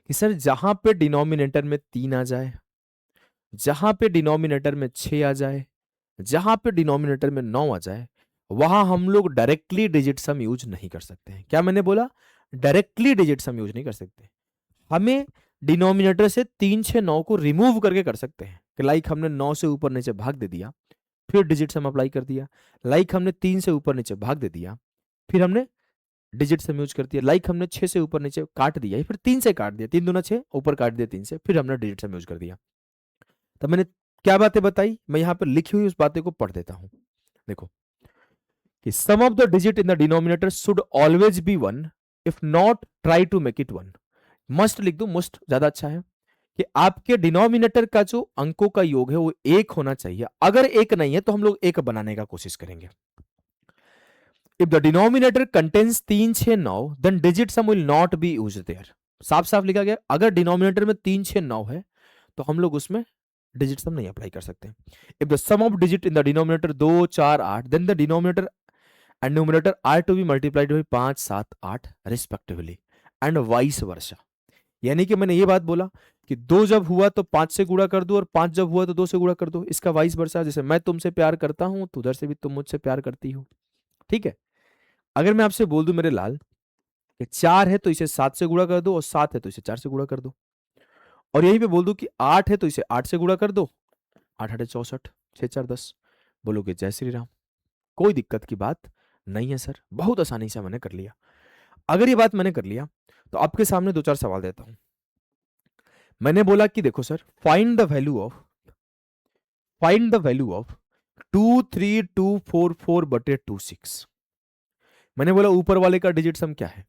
कि सर जहां पे डिनोमिनेटर में 3 आ जाए जहां पे डिनोमिनेटर में 6 आ जाए, जहां पे डिनोमिनेटर में 9 आ जाए, वहां हम लोग डायरेक्टली डिजिट सम यूज नहीं कर सकते हैं। क्या मैंने बोला? डायरेक्टली डिजिट सम यूज नहीं कर सकते। हमें डिनोमिनेटर से 3 6 9 को रिमूव करके कर सकते हैं कि लाइक हमने 9 से ऊपर नीचे भाग दे दिया, फिर डिजिट सम अप्लाई कर दिया। लाइक हमने 3 से ऊपर नीचे भाग दे दिया, फिर हमने डिजिट सम यूज कर दिया। लाइक हमने 6 से ऊपर नीचे काट दिया, फिर 3 से काट दिया, 3 दूना 6, ऊपर काट दिया 3 से, फिर हमने डिजिट सम यूज कर दिया। तब मैंने क्या बातें बताई, मैं यहां पर लिखी हुई उस बातें को पढ़ देता हूं। देखो कि sum of the digit in the denominator should always be one, if not try to make it one. Must लिख दो, मस्ट ज्यादा अच्छा है कि आपके डिनोमिनेटर का जो अंकों का योग है वो एक होना चाहिए। अगर एक नहीं है तो हम लोग एक बनाने का कोशिश करेंगे। If the denominator contains 3 6 9 then digit sum will not be use there. साफ साफ लिखा गया, अगर डिनोमिनेटर में 3 6 9 है तो हम लोग उसमें डिजिट सम नहीं अप्लाई कर सकते। If the sum of digit in the denominator 2 4 8 then the denominator and numerator are to be multiplied by 5 7 8 respectively and vice versa. यानी कि मैंने ये बात बोला कि 2 जब हुआ तो 5 से गुणा कर दो, और 5 जब हुआ तो 2 से गुणा कर दो। इसका वाइस वर्सा, जैसे मैं तुमसे प्यार करता हूं तो उधर से भी तुम मुझसे प्यार करती हो। ठीक है। अगर मैं आपसे बोल दूं मेरे लाल कि 4 है तो इसे 7 से गुणा कर दो, और 7 है तो इसे 4 से गुणा कर दो, और यहीं पे बोल दूं कि 8 है तो इसे 8 से गुणा कर दो, 8 8 64, 6 4 10, बोलोगे जय श्री राम। कोई दिक्कत की बात नहीं है सर, बहुत आसानी से मैंने कर लिया। अगर ये बात मैंने कर लिया तो आपके सामने 2 4 सवाल देता हूं। मैंने बोला कि देखो sir, find the value of 23244 बटे 26। मैंने बोला ऊपर वाले का डिजिट सम क्या है?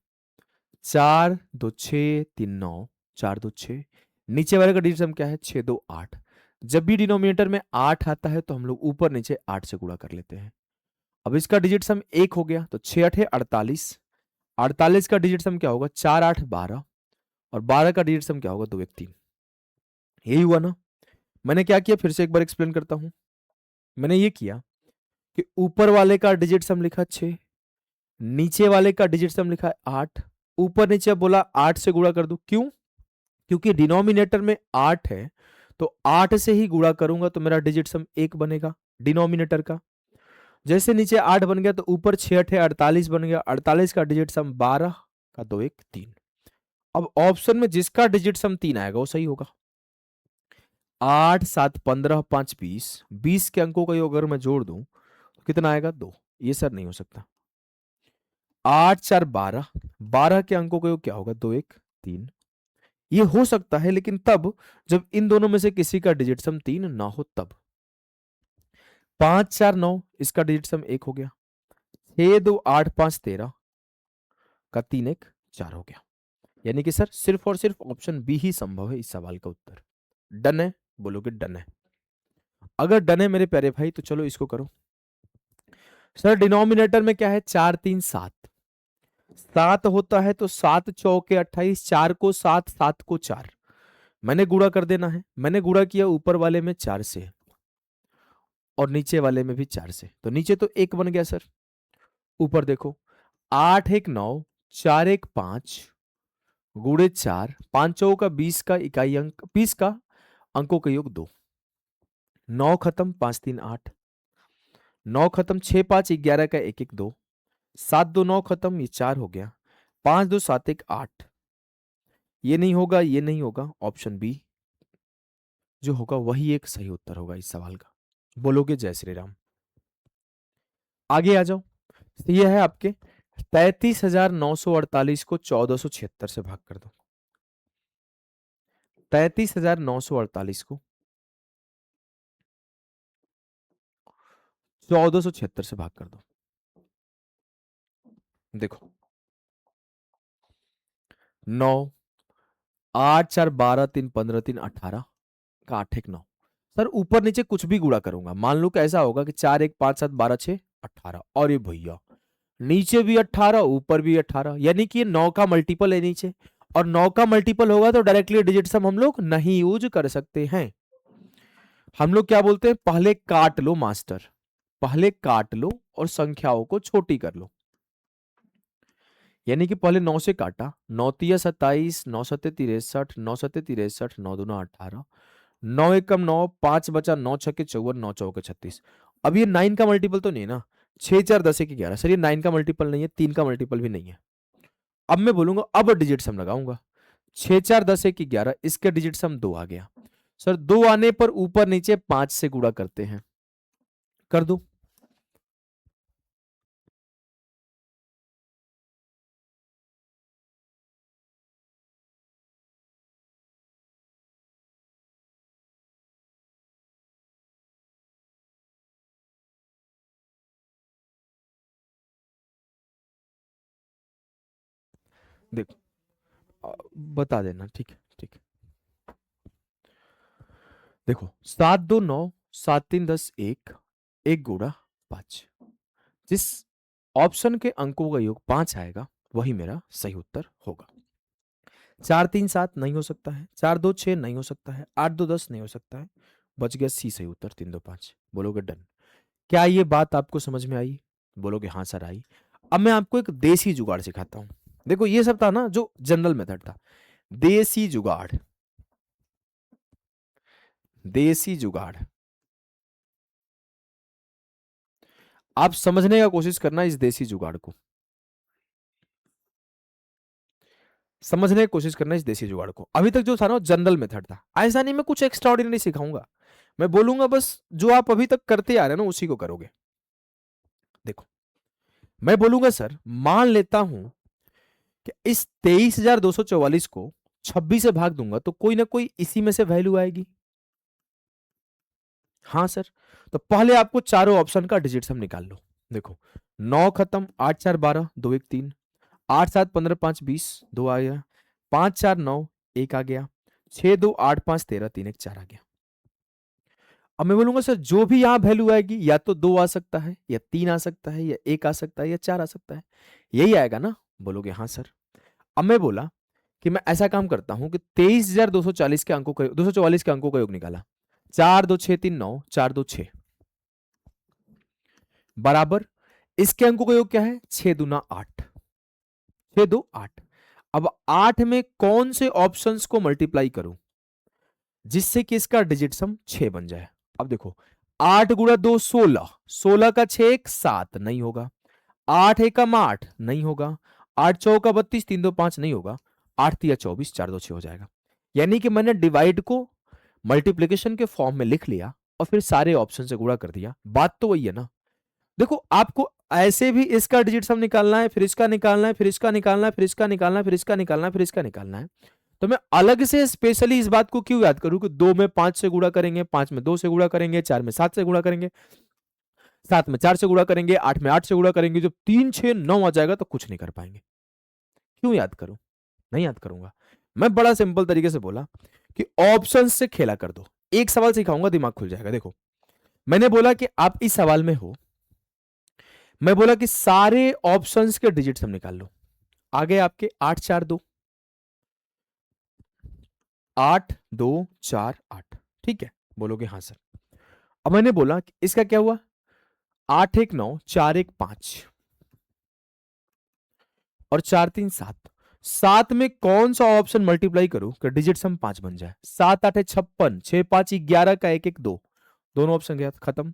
4 2 6 3 9, 4 2 6। नीचे वाले का डिजिट सम क्या है? 6 2 8। जब भी डिनोमिनेटर में 8 आता है तो हम लोग ऊपर नीचे 8 से गुणा कर लेते हैं। अब इसका डिजिट सम 1 हो गया तो 6 8 48। 48 का डिजिट सम क्या होगा? 4 8 12, और 12 का डिजिट सम क्या होगा? 2 1 3। यही हुआ ना? मैंने क्या किया, फिर से एक बार एक्सप्लेन करता हूं। मैंने ये किया कि ऊपर वाले का डिजिट सम लिखा 6, नीचे वाले का डिजिट सम लिखा 8। ऊपर नीचे बोला 8 से गुणा कर दूं। क्यों? क्योंकि डिनोमिनेटर में 8 है तो 8 से ही गुणा करूंगा तो मेरा डिजिट सम 1 बनेगा डिनोमिनेटर का। जैसे नीचे 8 बन गया तो ऊपर 6 8 48 बन गया। 48 का डिजिट सम 12 का 2 1 3। अब ऑप्शन में जिसका डिजिट सम 3 आएगा वो सही होगा। 8 7 15 5 20, 20 के अंकों का योग अगर मैं जोड़ दूं तो कितना आएगा? 2। ये सर नहीं हो सकता। 8 4 12, 12 के अंकों का योग क्या होगा? 2 1 3। ये हो सकता है, लेकिन तब जब इन दोनों में से किसी का डिजिट सम 3 ना हो तब। 5 4 9, इसका डिजिट सम 1 हो गया। 6 2 8 5 13 का 3 1 4 हो गया। यानी कि सर सिर्फ और सिर्फ ऑप्शन बी ही संभव है इस सवाल का उत्तर। डन है? बोलोगे डन है। अगर डन है मेरे प्यारे भाई तो चलो इसको करो। सर डिनोमिनेटर में क्या है? 4 3 7। 7 होता है तो 7 चौके 28, 4 को 7, 7 को 4। मैंने गुणा कर देना है। मैंने गुणा किया ऊपर वाले में 4 से और नीचे वाले में भी 4 से, तो नीचे तो 1 बन गया सर। ऊपर देखो, 8 1 9, 4 1 5 गुणे 4, 5 चौका का 20 का इकाई अंक, 20 का अंकों का योग 2। 9 खत्म, 5 3 8। 9 खत्म, 6 5 11 का 1 1 2। 7 2 9 खत्म, ये 4 हो गया। 5 2 7 1 8। ये नहीं होगा, ये नहीं होगा। ऑप्शन बी जो होगा वही एक सही उत्तर होगा इस सवाल का। बोलोगे जय श्री राम। आगे आ जाओ। तो ये है आपके 33,948 को 1476 से भाग कर दो। 33,948 को 1476 से भाग कर दो। देखो 9 8 4 12 3 15 3 18 का 8 1 9। सर ऊपर नीचे कुछ भी गुणा करूंगा। मान लो कि ऐसा होगा कि 4 1 5 7 12 6 18, और ये भैया नीचे भी 18 ऊपर भी 18, यानी कि ये 9 का मल्टीपल है नीचे, और 9 का मल्टीपल होगा तो डायरेक्टली डिजिट सम हम लोग नहीं यूज कर सकते हैं। हम लोग क्या बोलते हैं? पहले काट लो मास्टर, पहले काट लो और संख्याओं को छोटी कर लो। यानी कि पहले 9 से काटा, 9 तिया 27, 9 सत्ते 63, 9 सत्ते 63, 9 दूना 18, 9 एकम 9, 5 बचा 9 छक्के 54, 9 चौके 36। अब ये 9 का मल्टीपल तो नहीं है ना, 6 4 10 1 11। सर ये 9 का मल्टीपल नहीं है, 3 का मल्टीपल भी नहीं है। अब मैं बोलूंगा अब डिजिट सम लगाऊंगा, 6 4 10 1 11, इसके डिजिट सम 2 आ गया। सर 2 आने पर ऊपर नीचे 5 से गुणा करते हैं, कर दो। देखो बता देना, ठीक है ठीक है। देखो 7 2 9, 7 3 10 1, 1 गुणा 5। जिस ऑप्शन के अंकों का योग 5 आएगा वही मेरा सही उत्तर होगा। 4 3 7 नहीं हो सकता है, 4 2 6 नहीं हो सकता है, 8 2 10 नहीं हो सकता है, बच गया सी सही उत्तर 3 2 5। बोलोगे डन। क्या ये बात आपको समझ में आई? बोलोगे हाँ सर आई। अब मैं आपको एक देसी जुगाड़ सिखाता हूं। देखो ये सब था ना जो जनरल मेथड था, देसी जुगाड़, देसी जुगाड़। आप समझने का कोशिश करना इस देसी जुगाड़ को, समझने की कोशिश करना इस देसी जुगाड़ को। अभी तक जो था ना जनरल मेथड था, ऐसा नहीं मैं कुछ एक्स्ट्रा ऑर्डिनरी सिखाऊंगा, मैं बोलूंगा बस जो आप अभी तक करते आ रहे हैं ना उसी को करोगे। देखो मैं बोलूंगा सर मान लेता हूं कि इस 23,244 को 26 से भाग दूंगा तो कोई ना कोई इसी में से वैल्यू आएगी। हाँ सर, तो पहले आपको चारों ऑप्शन का डिजिट सम निकाल लो। देखो 9 खत्म, 8 4 12, 2 1 3, 8 7 15 5 20, 2 आ गया, 5 4 9 1 आ गया, 6 2 8 5 13, 3 1 4 आ गया। अब मैं बोलूंगा सर जो भी यहां वैल्यू आएगी या तो 2 आ सकता है, या 3 आ सकता है, या 1 आ सकता है, या 4 आ सकता है, यही आएगा ना? बोलोगे हाँ सर। अब मैं बोला कि मैं ऐसा काम करता हूं कि 23,240 के अंकों का 244 के अंकों का योग निकाला, 4 2 6 3 9, 4 2 6 बराबर इसके अंकों का योग क्या है, 6 दूना 8, 6 2 8। अब 8 में कौन से ऑप्शंस को मल्टीप्लाई करूं जिससे कि इसका डिजिट सम 6 बन जाए? अब देखो 8 गुणा 2 16, 16 का 6 1 7 नहीं होगा, 8 एकम 8 नहीं होगा, 8 चौका 32, 3 2 5 नहीं होगा, 8 तिया 24, 4 2 6 हो जाएगा। यानी कि मैंने डिवाइड को मल्टीप्लिकेशन के फॉर्म में लिख लिया और फिर सारे ऑप्शन से गुणा कर दिया। बात तो वही है ना। देखो आपको ऐसे भी इसका डिजिट सम निकालना है, फिर इसका निकालना है, फिर इसका निकालना है, फिर इसका निकालना है, फिर इसका निकालना है, फिर इसका निकालना है। तो मैं अलग से स्पेशली इस बात को क्यों याद करूं कि 2 में 5 से गुणा करेंगे, 5 में 2 से गुणा करेंगे, 4 में 7 से गुणा करेंगे, 7 में 4 से गुणा करेंगे, 8 में 8 से गुणा करेंगे, जब 3 6 9 आ जाएगा तो कुछ नहीं कर पाएंगे। क्यों याद करूं? नहीं याद करूंगा। मैं बड़ा सिंपल तरीके से बोला कि ऑप्शन से खेला कर दो। एक सवाल सिखाऊंगा, दिमाग खुल जाएगा। देखो मैंने बोला कि आप इस सवाल में हो, मैं बोला कि सारे ऑप्शंस के डिजिट्स हम निकाल लो। आ गए आपके 8 4 2, 8 2 4 8, ठीक है? बोलोगे हाँ सर। अब मैंने बोला कि इसका क्या हुआ, 8 1 9, 4 1 5 और 4 3 7। 7 में कौन सा ऑप्शन मल्टीप्लाई करूं कि डिजिट सम 5 बन जाए? 7 8 56, 6 5 11 का 1 1 2, दोनों ऑप्शन गया खत्म।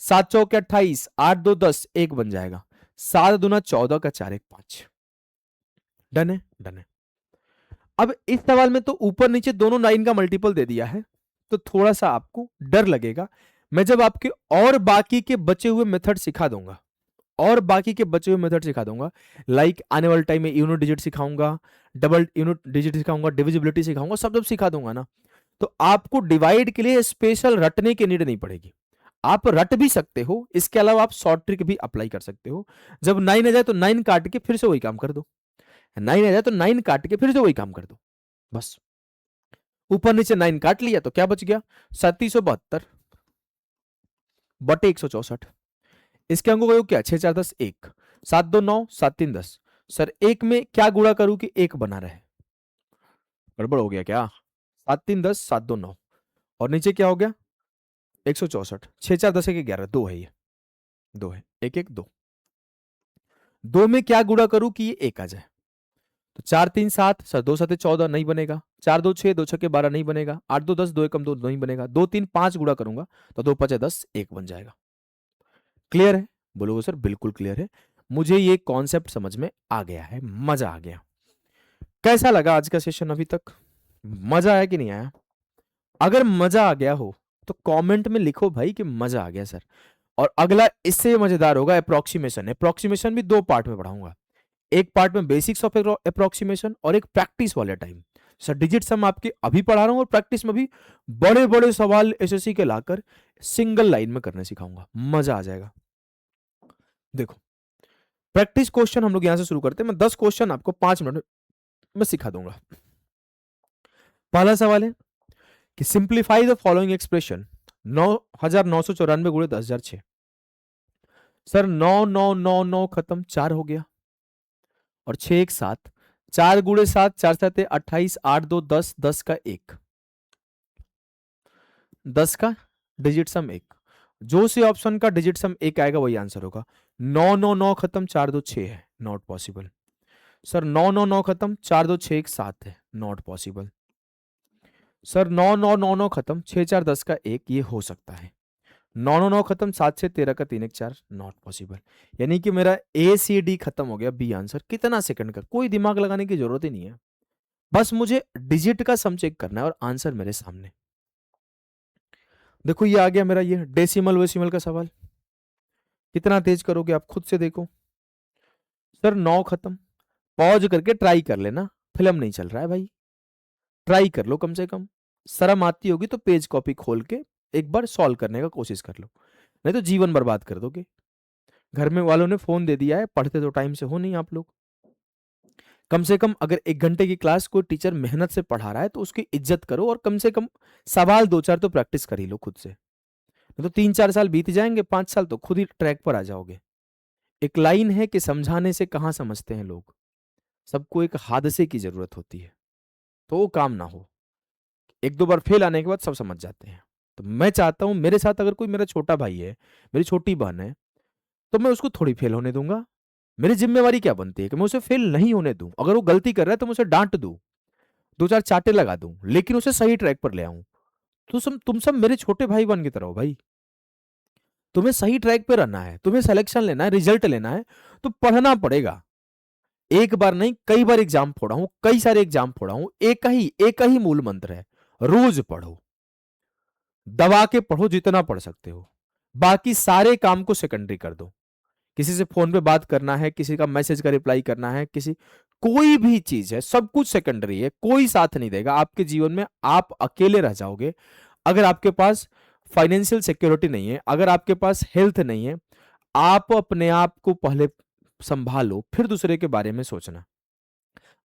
7 चौके 28, 8 2 10, 1 बन जाएगा। 7 दूना 14 का 4 1 5। डन है? डन है। अब इस सवाल में तो ऊपर नीचे दोनों 9 का मल्टीपल दे दिया है, तो थोड़ा सा आपको डर लगेगा। मैं जब आपके और बाकी के बचे हुए मेथड सिखा दूंगा, और बाकी के बचे हुए मेथड सिखा दूंगा, लाइक आने वाले टाइम में यूनिट डिजिट सिखाऊंगा, डबल यूनिट डिजिट सिखाऊंगा, डिविजिबिलिटी सिखाऊंगा, सब जब सिखा दूंगा ना, तो आपको डिवाइड के लिए स्पेशल रटने की नीड नहीं पड़ेगी। आप रट भी सकते हो, इसके अलावा आप शॉर्ट ट्रिक भी अप्लाई कर सकते हो। जब 9 आ जाए तो 9 काट के फिर से वही काम कर दो, 9 आ जाए तो 9 काट के फिर से वही काम कर दो, बस। ऊपर नीचे 9 काट लिया तो क्या बच गया, 3772 बटे 164। इसके अंकों का योग क्या, 6 4 10 1, 7 2 9, 7 3 10। सर एक में क्या गुणा करूं कि एक बना रहे? गड़बड़ हो गया क्या? 7 3 10, 7 2 9 और नीचे क्या हो गया, 164। 6 4 10 1 11, दो है, ये दो है, 1 1 2। दो में क्या गुणा करूं कि ये एक आ जाए? तो 4 3 7 सर, 2 7 14 नहीं बनेगा, 4 2 6 2 6 12 नहीं बनेगा, 8 2 10 2 एकम 2 नहीं बनेगा, 2 3 5 गुणा करूंगा तो 2 5 10 1 बन जाएगा। क्लियर है? बोलोगे सर बिल्कुल क्लियर है, मुझे ये कॉन्सेप्ट समझ में आ गया है, मजा आ गया। कैसा लगा आज का सेशन अभी तक? मजा आया कि नहीं आया? अगर मजा आ गया हो तो कमेंट में लिखो भाई कि मजा आ गया सर। और अगला इससे मजेदार होगा अप्रोक्सीमेशन। अप्रोक्सीमेशन भी 2 पार्ट में पढ़ाऊंगा, एक पार्ट में बेसिक्स ऑफ अप्रोक्सीमेशन और एक प्रैक्टिस वाले टाइम। सर डिजिट सम आपके अभी पढ़ा रहा हूं और प्रैक्टिस में भी बड़े बड़े सवाल एसएससी के लाकर सिंगल लाइन में करने सिखाऊंगा, मजा आ जाएगा। देखो प्रैक्टिस क्वेश्चन हम लोग यहां से शुरू करते हैं, मैं 10 क्वेश्चन आपको 5 मिनट में सिखा दूंगा। पहला सवाल है कि सिंप्लीफाई द फॉलोइंग एक्सप्रेशन, 9,994 गुणे 10,006। सर 9 9 9 9 खत्म, 4 हो गया और 6 1 7, 4 गुणे 7 4 7 28, 8 2 10, 10 का 1, 10 का डिजिट सम 1। जो से ऑप्शन का डिजिट सम 1 आएगा वही आंसर होगा। 9 9 9 खत्म, 4 2 6 है, नॉट पॉसिबल। सर 9 9 9 खत्म, 4 2 6 1 7 है, नॉट पॉसिबल। सर 9 9 9 9 खत्म, 6 4 10 का 1, ये हो सकता है। 9 9 9 खत्म, 7 6 13 का 3 1 4, नॉट पॉसिबल। यानी कि मेरा ए सी डी खत्म हो गया, बी आंसर। कितना सेकंड का, कोई दिमाग लगाने की जरूरत ही नहीं है, बस मुझे डिजिट का सम चेक करना है और आंसर मेरे सामने। देखो ये आ गया मेरा, ये डेसिमल वेसिमल का सवाल। कितना तेज करोगे आप खुद से देखो। सर 9 खत्म, पॉज करके ट्राई कर लेना, फिल्म नहीं चल रहा है भाई, ट्राई कर लो कम से कम। शर्म आती होगी तो पेज कॉपी खोल के एक बार सॉल्व करने का कोशिश कर लो, नहीं तो जीवन बर्बाद कर दोगे। घर में वालों ने फोन दे दिया है, पढ़ते तो टाइम से हो नहीं आप लोग। कम से कम अगर 1 घंटे की क्लास कोई टीचर मेहनत से पढ़ा रहा है तो उसकी इज्जत करो और कम से कम सवाल 2 4 तो प्रैक्टिस कर ही लो खुद से। नहीं तो 3 4 साल बीत जाएंगे, 5 साल तो खुद ही ट्रैक पर आ जाओगे। एक लाइन है कि समझाने से कहाँ समझते हैं लोग, सबको एक हादसे की जरूरत होती है, तो वो काम ना हो। 1 2 बार फेल आने के बाद सब समझ जाते हैं। तो मैं चाहता हूं मेरे साथ अगर कोई मेरा छोटा भाई है, मेरी छोटी बहन है, तो मैं उसको थोड़ी फेल होने दूंगा। मेरी जिम्मेवारी क्या बनती है कि मैं उसे फेल नहीं होने दूं। अगर वो गलती कर रहा है तो मैं उसे डांट दूं, 2 4 चाटे लगा दूं, लेकिन उसे सही ट्रैक पर ले आऊं। तो तुम सब मेरे छोटे भाई बन की तरह हो भाई। तुम्हें सही ट्रैक पे रहना है, तुम्हें सिलेक्शन लेना है, रिजल्ट लेना है, तो पढ़ना पड़ेगा। एक बार नहीं कई बार एग्जाम फोड़ा हूं, कई सारे एग्जाम फोड़ा हूं। एक ही मूल मंत्र है, रोज पढ़ो, दबा के पढ़ो जितना पढ़ सकते हो, बाकी सारे काम को सेकेंडरी कर दो। किसी से फोन पे बात करना है, किसी का मैसेज का रिप्लाई करना है, किसी कोई भी चीज है, सब कुछ सेकेंडरी है, कोई साथ नहीं देगा आपके जीवन में। आप अकेले रह जाओगे अगर आपके पास फाइनेंशियल सिक्योरिटी नहीं है, अगर आपके पास हेल्थ नहीं है। आप अपने आप को पहले संभालो, फिर दूसरे के बारे में सोचना।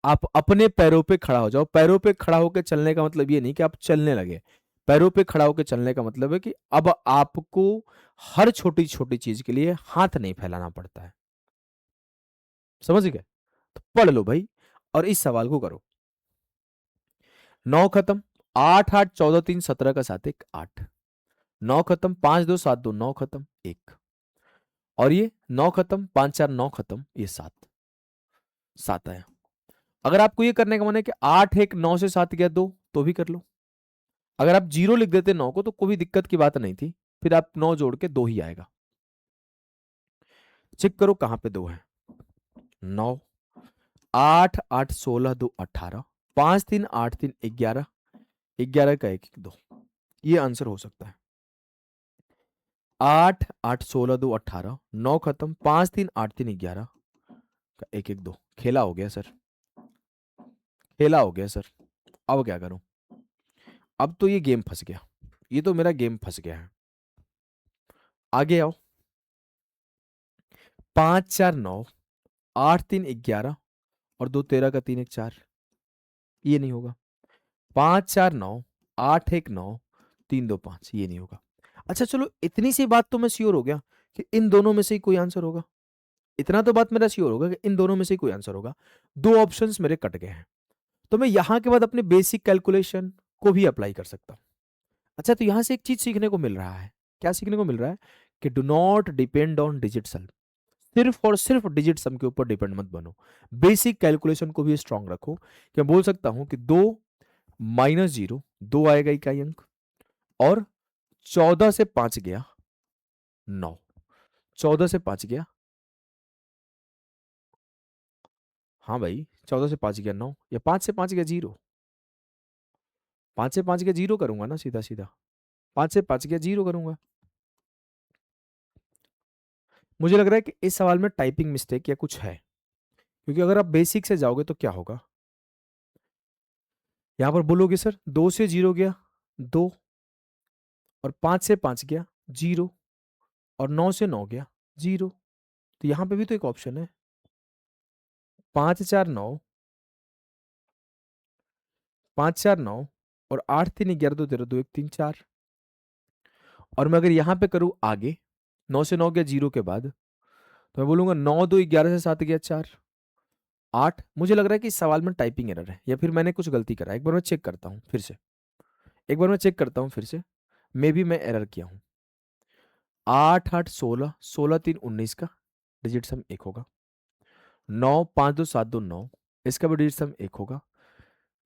आप अपने पैरों पे खड़ा हो जाओ। पैरों पे खड़ा होकर चलने का मतलब ये नहीं कि आप चलने लगे। पैरों पे खड़ा होकर चलने का मतलब है कि अब आपको हर छोटी छोटी चीज के लिए हाथ नहीं फैलाना पड़ता है। समझ गए? तो पढ़ लो भाई और इस सवाल को करो। 9 खत्म, 8 8 14 3 17 का 7 1 8, 9 खत्म, 5 2 7 2 9 खत्म 1, और ये 9 खत्म, 5 4 9 खत्म, ये 7 7 आया। अगर आपको ये करने का मन है कि 8 1 9 से 7 गया 2, तो भी कर लो। अगर आप 0 लिख देते 9 को तो कोई दिक्कत की बात नहीं थी, फिर आप 9 जोड़ के 2 ही आएगा। चेक करो कहां पे 2 है। 9 8 8 16 2 18, 5 3 8 3 11, 11 का 1 1 2, ये आंसर हो सकता है। 8 8 16 2 18, 9 खत्म, 5 3 8 3 11 का 1 1 2, खेला हो गया सर, खेला हो गया सर। अब क्या करूं? अब तो ये गेम फंस गया, ये तो मेरा गेम फंस गया है। आगे आओ। 5 4 9, 8 3 11 और 2 13 का 3 1 4, ये नहीं होगा। 5 4 9, 8 1 9, 3 2 5, ये नहीं होगा। अच्छा चलो इतनी सी बात तो मैं श्योर हो गया कि इन दोनों में से ही कोई आंसर होगा। इतना तो बात मेरा श्योर होगा कि इन दोनों में से ही कोई आंसर होगा। 2 ऑप्शंस मेरे कट गए हैं, तो मैं यहां के बाद अपने बेसिक कैलकुलेशन को भी अप्लाई कर सकता हूं। अच्छा तो यहां से एक चीज सीखने को मिल रहा है। क्या सीखने को मिल रहा है? कि do not depend on digit सम। सिर्फ और सिर्फ डिजिट सम के ऊपर डिपेंड मत बनो, बेसिक कैलकुलेशन को भी स्ट्रांग रखो। क्या बोल सकता हूं कि 2 - 0, 2 आएगा इकाई अंक, और 14 से 5 गया 9, 14 से 5 गया, हाँ भाई 14 से 5 गया 9, या 5 से 5 गया 0, 5 से 5 गया 0 करूंगा ना, सीधा सीधा 5 से 5 गया 0 करूंगा। मुझे लग रहा है कि इस सवाल में टाइपिंग मिस्टेक या कुछ है, क्योंकि अगर आप बेसिक से जाओगे तो क्या होगा, यहां पर बोलोगे सर 2 से 0 गया 2, और 5 से 5 गया 0, और 9 से 9 गया 0, तो यहां पे भी तो एक ऑप्शन है 5 4 9, 5 4 9, और 8 3 11 2 13 2 1 3 4, और मैं अगर यहां पे करूं आगे 9 से 9 गया 0 के बाद, तो मैं बोलूंगा 9 2 11 से 7 गया 4 8। मुझे लग रहा है कि इस सवाल में टाइपिंग एरर है, या फिर मैंने कुछ गलती करा है। एक बार मैं चेक करता हूँ फिर से, एक बार मैं चेक करता हूँ फिर से, मे भी मैं एरर किया हूँ। 8 8 16, 16 3 19 का डिजिट सम 1 होगा। 9 5 2 7 2 9, इसका भी डिजिट सम 1 होगा।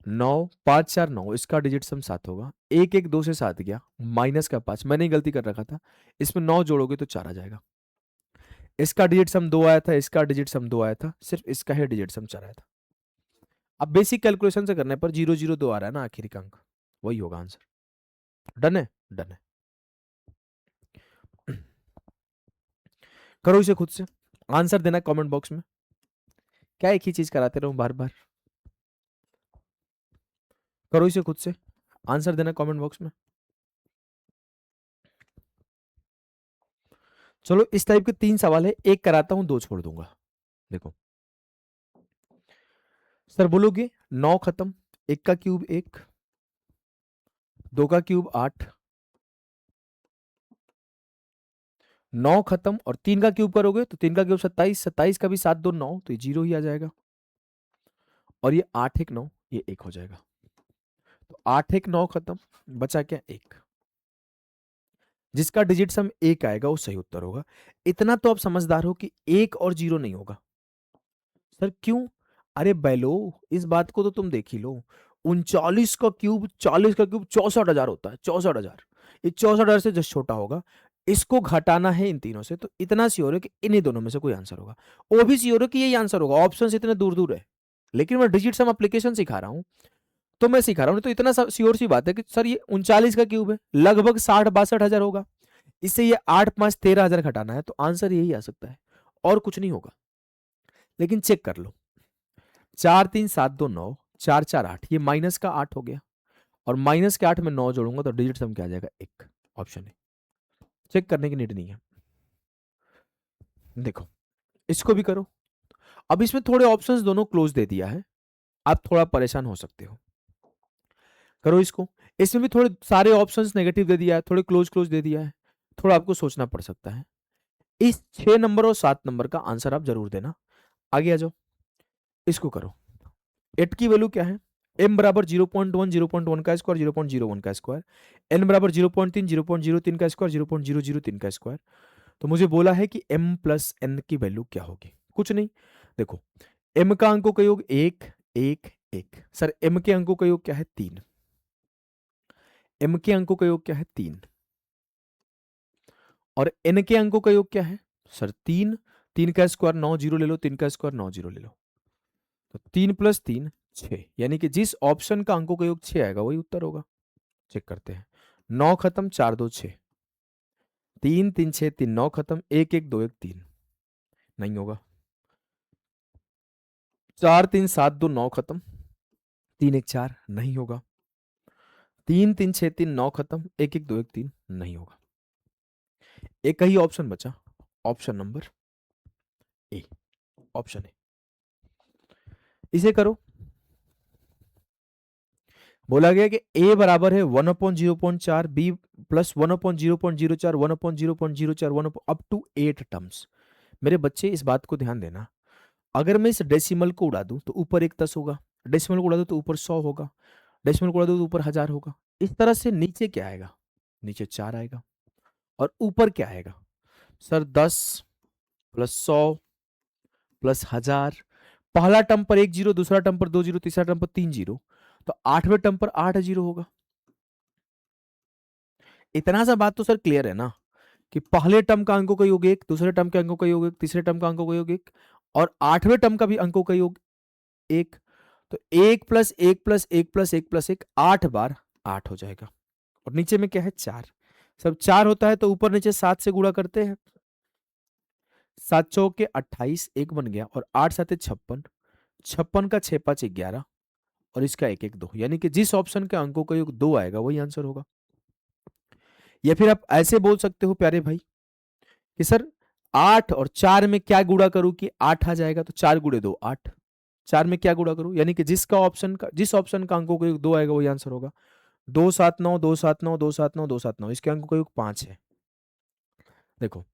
9 5 4 9, इसका डिजिट सम 7 होगा। 1 1 2 से 7 गया, माइनस का 5, मैंने ही गलती कर रखा था, इसमें 9 जोड़ोगे तो 4 आ जाएगा। इसका डिजिट सम 2 आया था, इसका डिजिट सम 2 आया था, सिर्फ इसका ही डिजिट सम 4 आया था। अब बेसिक कैलकुलेशन से करने पर 0 0 2 आ रहा है ना आखिरी का अंक, वही होगा आंसर। डन है, डन है। करो इसे खुद से, आंसर देना कमेंट बॉक्स में। क्या एक ही चीज कराते रहूं बार बार, करो इसे खुद से, आंसर देना कमेंट बॉक्स में। चलो इस टाइप के 3 सवाल है, एक कराता हूं 2 छोड़ दूंगा। देखो सर, बोलोगे 9 खत्म, 1 का क्यूब 1, 2 का क्यूब 8, 9 खत्म, और 3 का क्यूब करोगे तो 3 का क्यूब 27, 27 का भी 7 2 9, तो ये 0 ही आ जाएगा, और ये 8 1 9, ये 1 हो जाएगा। तो 8 1 9 खत्म, बचा क्या 1, जिसका डिजिट सम 1 आएगा वो सही उत्तर होगा। इतना तो आप समझदार हो कि 1 और 0 नहीं होगा। सर क्यों? अरे बैलो, इस बात को तो तुम देख ही लो, 39 का क्यूब 40 का क्यूब 64,000 होता है, 64,000, ये 64,000 से जस्ट छोटा होगा। इसको घटाना है इन तीनों से, तो इतना श्योर है कि इन्हीं दोनों में से कोई आंसर होगा। वो भी श्योर है कि यही आंसर होगा, ऑप्शन इतने दूर दूर है, लेकिन मैं डिजिट सम एप्लीकेशन सिखा रहा हूं, तो मैं सिखा रहा हूं, तो इतना श्योर सी बात है कि सर ये 39 का क्यूब है, लगभग 60 62 हजार होगा, इससे ये 8 5 13 हजार घटाना है, तो आंसर यही आ सकता है, और कुछ नहीं होगा। लेकिन चेक कर लो, 4 3 7 2 9, 4 4 8, ये माइनस का 8 हो गया, और माइनस के 8 में 9 जोड़ूंगा तो डिजिट सम क्या आ जाएगा 1, ऑप्शन है। चेक करने की नीड नहीं है। देखो इसको भी करो, अब इसमें थोड़े ऑप्शंस दोनों क्लोज दे दिया है, आप थोड़ा परेशान हो सकते हो। करो इसको, इसमें भी थोड़े सारे ऑप्शंस नेगेटिव दे दिया है, थोड़े क्लोज क्लोज दे दिया है, थोड़ा आपको सोचना पड़ सकता है। इस 6 नंबर और 7 नंबर का आंसर आप जरूर देना। आगे आ जाओ, इसको करो। 8 की वैल्यू क्या है? m बराबर 0.1, 0.1 का स्क्वायर, 0.01 का स्क्वायर, n बराबर 0.3, 0.03 का स्क्वायर, 0.003 का स्क्वायर। तो मुझे बोला है कि m प्लस n की वैल्यू क्या होगी, कुछ नहीं। देखो m का अंकों का योग 1 1 1, सर m के अंकों का योग क्या है 3, m के अंकों का योग क्या है 3, और n के अंकों का योग क्या है सर 3, 3 का स्क्वायर 9 जीरो ले लो, 3 का स्क्वायर 9 जीरो ले लो, तो 3 + 3 6, यानी कि जिस ऑप्शन का अंकों का योग 6 आएगा वही उत्तर होगा। चेक करते हैं, 9 खत्म 4 2 6, 3 3 6 3 9 खत्म, 1 1 2 1 3, नहीं होगा। 4 3 7 2 9 खत्म, 3 1 4, नहीं होगा। 3 3 6 3 9 खत्म, 1 1 2 1 3, नहीं होगा। एक ही ऑप्शन बचा, option number A, option A. इसे करो, बोला गया कि a बराबर है 1/0.4, b plus 1/0.04, 1/0.04, 1 up to 8 terms. मेरे बच्चे इस बात को ध्यान देना, अगर मैं इस डेसिमल को उड़ा दूं तो ऊपर एक 10 होगा, डेसिमल को उड़ा दूं तो ऊपर 100 होगा, डेसिमल को उड़ा दूं तो ऊपर 1000 होगा। इस तरह से नीचे क्या आएगा, नीचे 4 आएगा, और ऊपर क्या आएगा सर 10 प्लस 100 प्लस 1000, पहला टर्म पर 1 जीरो, दूसरा टर्म पर 2 जीरो, तीसरा टर्म पर 3 जीरो, तो 8वें टर्म पर 8 जीरो होगा। इतना सा बात तो सर क्लियर है ना, कि पहले टर्म का अंकों का योग 1, दूसरे टर्म के अंकों का योग 1, तीसरे टर्म का अंकों का योग 1, और 8वें टर्म का भी अंकों का योग 1। तो 1 प्लस 1 प्लस 1 प्लस 1 प्लस 1, 8 बार 8 हो जाएगा। और नीचे में क्या है, 4। सब 4 होता है तो ऊपर नीचे 7 से गुणा करते हैं। 7 चौके 28, 1 बन गया, और 8 साते 56, 56 का 6 5 11, और इसका 1 1 2, यानी कि जिस ऑप्शन के अंकों का योग 2 आएगा वही आंसर होगा। या फिर आप ऐसे बोल सकते हो प्यारे भाई कि सर 8 और 4 में क्या गुणा करूं कि 8 आ जाएगा, तो 4 गुणे 2 8, 4 में क्या गुणा करूं, यानी कि जिस ऑप्शन का अंकों का योग 2 आएगा वही आंसर होगा। 2 7 9 2 7 9 2 7 9 2 7 9, इसके अंकों का योग 5 है। देखो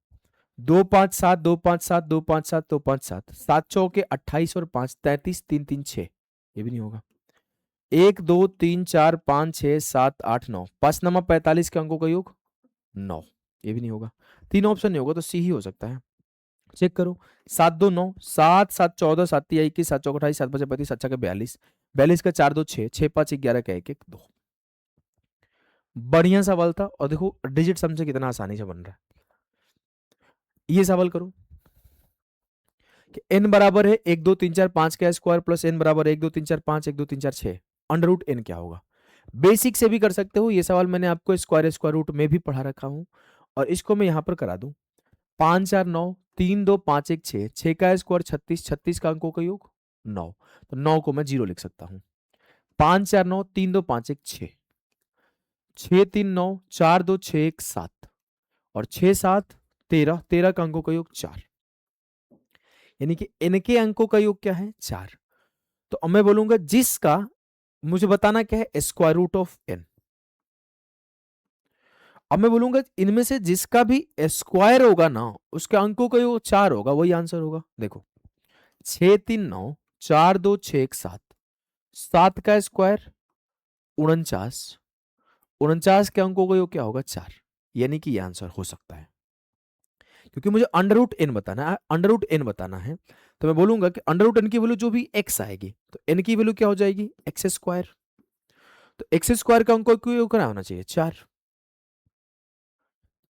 2 5 7 2 5 7 2 5 7 2 5 7, 7 चौके 28 और 5 33, 3 3 6, ये भी नहीं होगा। 1 2 3 4 5 6 7 8 9, 5 नमा 45 के अंकों का योग 9, ये भी नहीं होगा। 3 ऑप्शन नहीं होगा तो सी ही हो सकता है। चेक करो, 7 2 9, 7 7 14, 7 3 21, 7 चौक 28, 7 5 35, 7 6 42, 42 का 4 2 6, 6 5 11 का 1 1 2। बढ़िया सवाल था, और देखो डिजिट समझे कितना आसानी से बन रहा है। ये सवाल करो कि n बराबर है 1 2 3 4 5 का स्क्वायर प्लस n बराबर है 1 2 3 4 5 1 2 3 4 6, अंडर रूट n क्या होगा। बेसिक से भी कर सकते हो, ये सवाल मैंने आपको स्क्वायर रूट में भी पढ़ा रखा हूं, और इसको मैं यहां पर करा दूं। 5 4 9 3 2 5 1 6, 6 का स्क्वायर 36, 36 का अंकों का योग 9, तो 9 को मैं 0 लिख सकता हूं। 5 4 9 3 2 5 1 6, 6 3 9 4 2 6 1 7, और 6 7 13, 13 का अंकों का योग 4, यानी कि n के अंकों का योग क्या है, 4। तो अब मैं बोलूंगा जिसका, मुझे बताना क्या है, स्क्वायर रूट ऑफ n। अब मैं बोलूंगा इनमें से जिसका भी स्क्वायर होगा ना, उसके अंकों का योग 4 होगा, वही आंसर होगा। देखो 6 3 9 4 2 6 1 7, 7 का स्क्वायर 49, 49 के अंकों का योग क्या होगा, 4, यानी कि यह आंसर हो सकता है। क्योंकि मुझे अंडर रूट एन बताना है, अंडर रूट एन बताना है, तो मैं बोलूंगा कि अंडर रूट एन की वैल्यू जो भी एक्स आएगी, तो एन की वैल्यू क्या हो जाएगी, एक्स स्क्वायर। तो एक्स स्क्वायर का अंकों का योग क्या होना चाहिए, 4।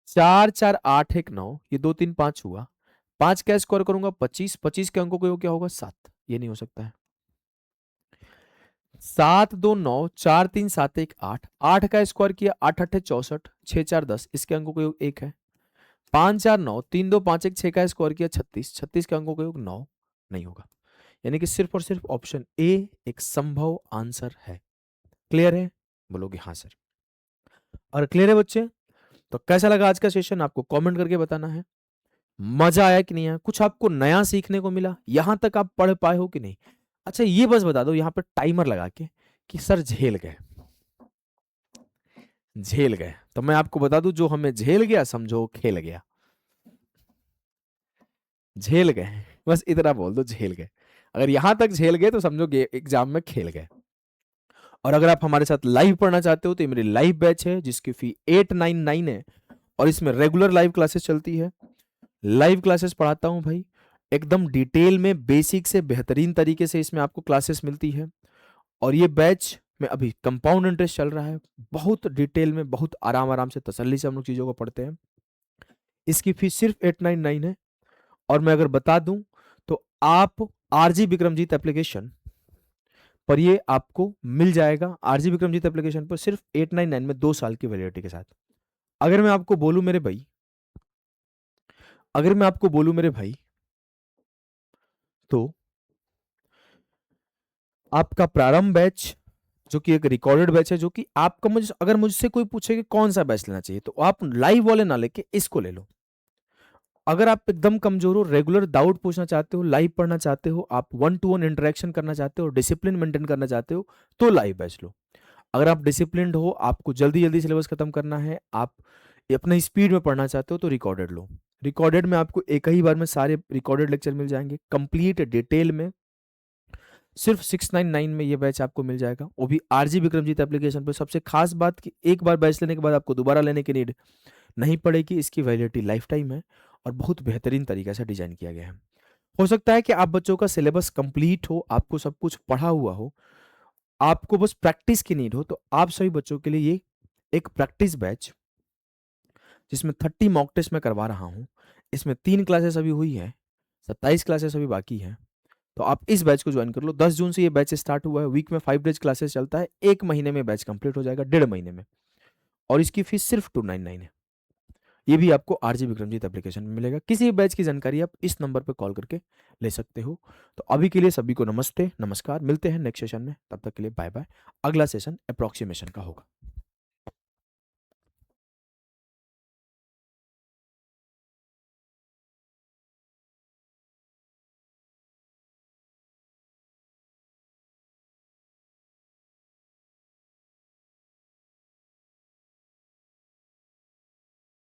4 4 8 1 9, ये 2 3 5 हुआ, 5 का स्क्वायर करूंगा 25, 25 के अंकों का योग क्या होगा, 7, ये नहीं हो सकता है। 7 2 9 4 3 7 1 8, 8 का स्क्वायर किया 8 8 64, 6 4 10, इसके अंकों का योग 1 है। 5 4 9 3 2 5 1 6 का स्क्वायर किया 36, 36 के अंकों का योग 9, नहीं होगा। यानी कि सिर्फ और सिर्फ ऑप्शन ए एक संभव आंसर है। क्लियर है, बोलोगे हाँ सर। और क्लियर है बच्चे, तो कैसा लगा आज का सेशन, आपको कमेंट करके बताना है। मजा आया कि नहीं आया, कुछ आपको नया सीखने को मिला, यहां तक आप पढ़ पाए हो कि नहीं। अच्छा ये बस बता दो यहां पर टाइमर लगा के कि सर झेल गए, झेल गए, तो मैं आपको बता दूं जो हमें झेल गया समझो खेल गया। झेल गए, बस इतना बोल दो, झेल गए। अगर यहां तक झेल गए तो समझो एग्जाम में खेल गए। और अगर आप हमारे साथ लाइव पढ़ना चाहते हो तो ये मेरी लाइव बैच है जिसकी फी 899 है, और इसमें रेगुलर लाइव क्लासेस चलती है। लाइव क्लासेस पढ़ाता हूं भाई, एकदम डिटेल में, बेसिक से बेहतरीन तरीके से इसमें आपको क्लासेस मिलती है। और ये बैच में अभी कंपाउंड इंटरेस्ट चल रहा है, बहुत डिटेल में, बहुत आराम आराम से तसल्ली से हम लोग चीजों को पढ़ते हैं। इसकी फीस सिर्फ 899 है। और मैं अगर बता दूं तो आप आरजी विक्रमजीत एप्लीकेशन पर ये आपको मिल जाएगा, आरजी विक्रमजीत एप्लीकेशन पर सिर्फ 899 में 2 साल की वैलिडिटी के साथ। अगर मैं आपको बोलूं मेरे भाई, अगर मैं आपको बोलूं मेरे भाई, तो आपका प्रारंभ बैच जो कि एक रिकॉर्डेड बैच है, जो कि आपका अगर मुझसे कोई पूछे कि कौन सा बैच लेना चाहिए, तो आप लाइव वाले ना लेके इसको ले लो। अगर आप एकदम कमजोर हो, रेगुलर डाउट पूछना चाहते हो, लाइव पढ़ना चाहते हो, आप 1-to-1 इंटरेक्शन करना चाहते हो, डिसिप्लिन मेंटेन करना चाहते हो, तो लाइव बैच लो। अगर आप डिसिप्लिन्ड हो, आपको जल्दी जल्दी सिलेबस खत्म करना है, आप अपने स्पीड में पढ़ना चाहते हो, तो रिकॉर्डेड लो। रिकॉर्डेड में आपको एक ही बार में सारे रिकॉर्डेड लेक्चर मिल जाएंगे, कंप्लीट डिटेल में। सिर्फ 699 में ये बैच आपको मिल जाएगा, वो भी आरजी विक्रमजीत एप्लीकेशन पर। सबसे खास बात कि एक बार बैच लेने के बाद आपको दोबारा लेने की नीड नहीं पड़ेगी, इसकी वैलिडिटी लाइफ टाइम है। और बहुत बेहतरीन तरीके से डिजाइन किया गया है। हो सकता है कि आप बच्चों का सिलेबस कंप्लीट हो, आपको सब कुछ पढ़ा हुआ हो, आपको बस प्रैक्टिस की नीड हो, तो आप सभी बच्चों के लिए ये एक प्रैक्टिस बैच, जिसमें 30 मॉक टेस्ट मैं करवा रहा हूँ। इसमें 3 क्लासेस अभी हुई है, 27 क्लासेस अभी बाकी हैं। तो आप इस बैच को ज्वाइन कर लो। 10 जून से ये बैच स्टार्ट हुआ है। वीक में 5 डेज क्लासेस चलता है। 1 महीने में बैच कंप्लीट हो जाएगा, 1.5 महीने में। और इसकी फीस सिर्फ 299 है। ये भी आपको आरजी विक्रमजीत एप्लीकेशन में मिलेगा। किसी भी बैच की जानकारी आप इस नंबर पर कॉल करके ले सकते हो। तो अभी के लिए सभी को नमस्ते, नमस्कार। मिलते हैं नेक्स्ट सेशन में। तब तक के लिए बाय बाय। अगला सेशन अप्रोक्सीमेशन का होगा।